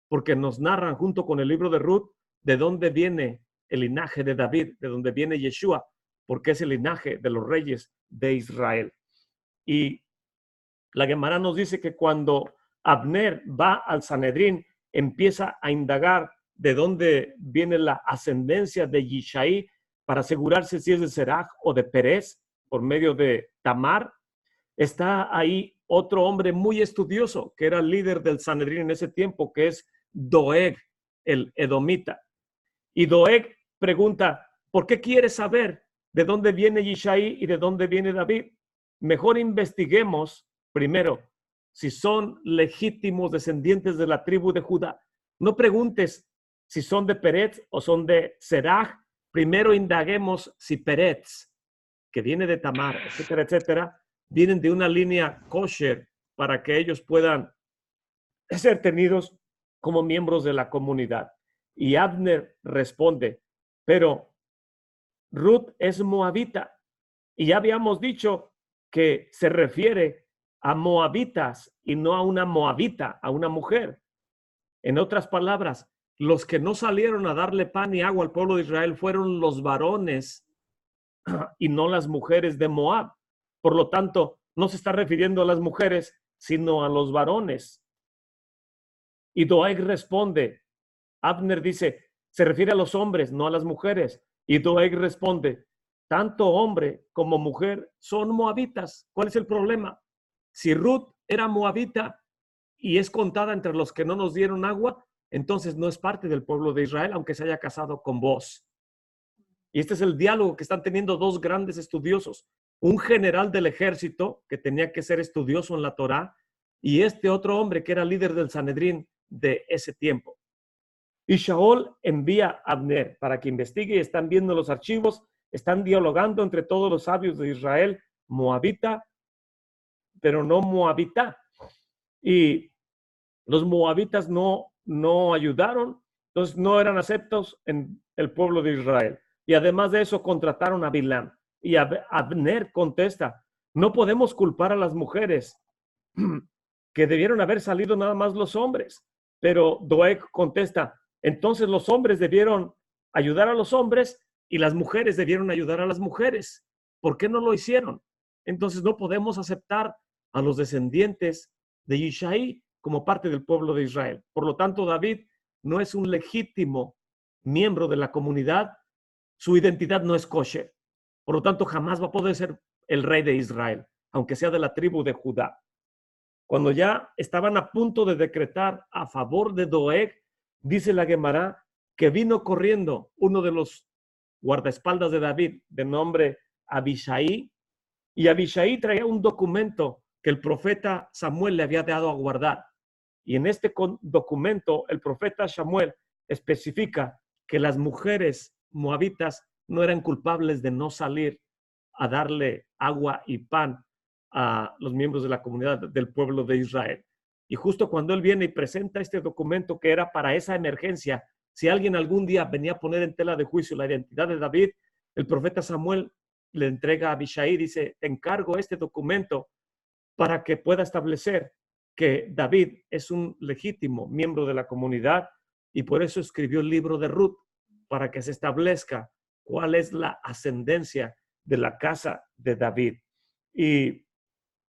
porque nos narran junto con el libro de Ruth de dónde viene el linaje de David, de dónde viene Yeshua, porque es el linaje de los reyes de Israel. Y la Gemara nos dice que cuando Abner va al Sanedrín, empieza a indagar de dónde viene la ascendencia de Yishai para asegurarse si es de Seraj o de Pérez por medio de Tamar. Está ahí otro hombre muy estudioso que era el líder del Sanedrín en ese tiempo, que es Doeg, el edomita. Y Doeg pregunta: ¿por qué quieres saber de dónde viene Yishai y de dónde viene David? Mejor investiguemos primero si son legítimos descendientes de la tribu de Judá. No preguntes si son de Pérez o son de Seraj. Primero indaguemos si Pérez, que viene de Tamar, etcétera, etcétera, vienen de una línea kosher para que ellos puedan ser tenidos como miembros de la comunidad. Y Abner responde: pero Ruth es moabita. Y ya habíamos dicho que se refiere a moabitas y no a una moabita, a una mujer. En otras palabras, los que no salieron a darle pan y agua al pueblo de Israel fueron los varones y no las mujeres de Moab. Por lo tanto, no se está refiriendo a las mujeres, sino a los varones. Y Doeg responde, Abner dice, se refiere a los hombres, no a las mujeres. Y Doeg responde, tanto hombre como mujer son moabitas. ¿Cuál es el problema? Si Ruth era moabita y es contada entre los que no nos dieron agua, entonces no es parte del pueblo de Israel, aunque se haya casado con vos. Y este es el diálogo que están teniendo dos grandes estudiosos. Un general del ejército que tenía que ser estudioso en la Torá y este otro hombre que era líder del Sanedrín de ese tiempo. Y Shaol envía a Abner para que investigue y están viendo los archivos, están dialogando entre todos los sabios de Israel, moabita, pero no moabita. Y los moabitas no ayudaron, entonces no eran aceptos en el pueblo de Israel. Y además de eso contrataron a Bilam. Y Abner contesta, no podemos culpar a las mujeres, que debieron haber salido nada más los hombres. Pero Doeg contesta, entonces los hombres debieron ayudar a los hombres y las mujeres debieron ayudar a las mujeres. ¿Por qué no lo hicieron? Entonces no podemos aceptar a los descendientes de Yishai como parte del pueblo de Israel. Por lo tanto, David no es un legítimo miembro de la comunidad, su identidad no es kosher. Por lo tanto, jamás va a poder ser el rey de Israel, aunque sea de la tribu de Judá. Cuando ya estaban a punto de decretar a favor de Doeg, dice la Gemara que vino corriendo uno de los guardaespaldas de David, de nombre Abishai, y Abishai traía un documento que el profeta Samuel le había dado a guardar. Y en este documento, el profeta Samuel especifica que las mujeres moabitas no eran culpables de no salir a darle agua y pan a los miembros de la comunidad del pueblo de Israel. Y justo cuando él viene y presenta este documento que era para esa emergencia, si alguien algún día venía a poner en tela de juicio la identidad de David, el profeta Samuel le entrega a Abishai y dice, te encargo este documento para que pueda establecer que David es un legítimo miembro de la comunidad y por eso escribió el libro de Ruth, para que se establezca cuál es la ascendencia de la casa de David. Y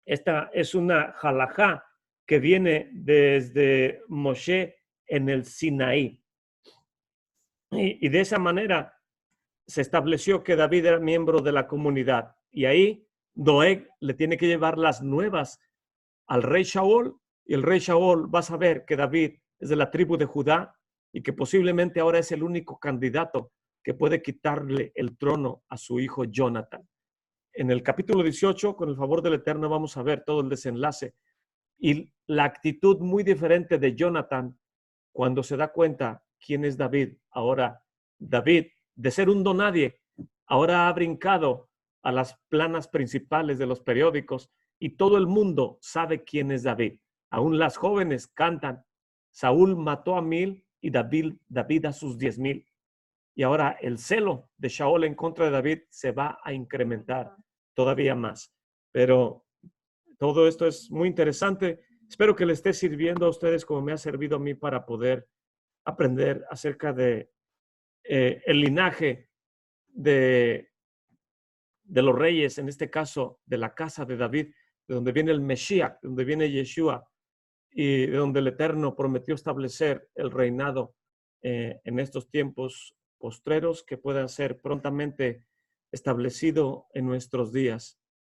esta es una halajá que viene desde Moshe en el Sinaí. Y de esa manera se estableció que David era miembro de la comunidad. Y ahí Doeg le tiene que llevar las nuevas al rey Shaol, y el rey Shaol va a saber que David es de la tribu de Judá y que posiblemente ahora es el único candidato que puede quitarle el trono a su hijo Jonathan. En el capítulo 18, con el favor del Eterno, vamos a ver todo el desenlace y la actitud muy diferente de Jonathan cuando se da cuenta quién es David. Ahora, David, de ser un donadie, ahora ha brincado a las planas principales de los periódicos y todo el mundo sabe quién es David. Aún las jóvenes cantan, Saúl mató a 1000 y David a sus 10,000. Y ahora el celo de Shaol en contra de David se va a incrementar todavía más. Pero todo esto es muy interesante. Espero que le esté sirviendo a ustedes como me ha servido a mí para poder aprender acerca de el linaje de los reyes, en este caso de la casa de David, de donde viene el Mesías, de donde viene Yeshua y de donde el Eterno prometió establecer el reinado en estos tiempos postreros que puedan ser prontamente establecido en nuestros días.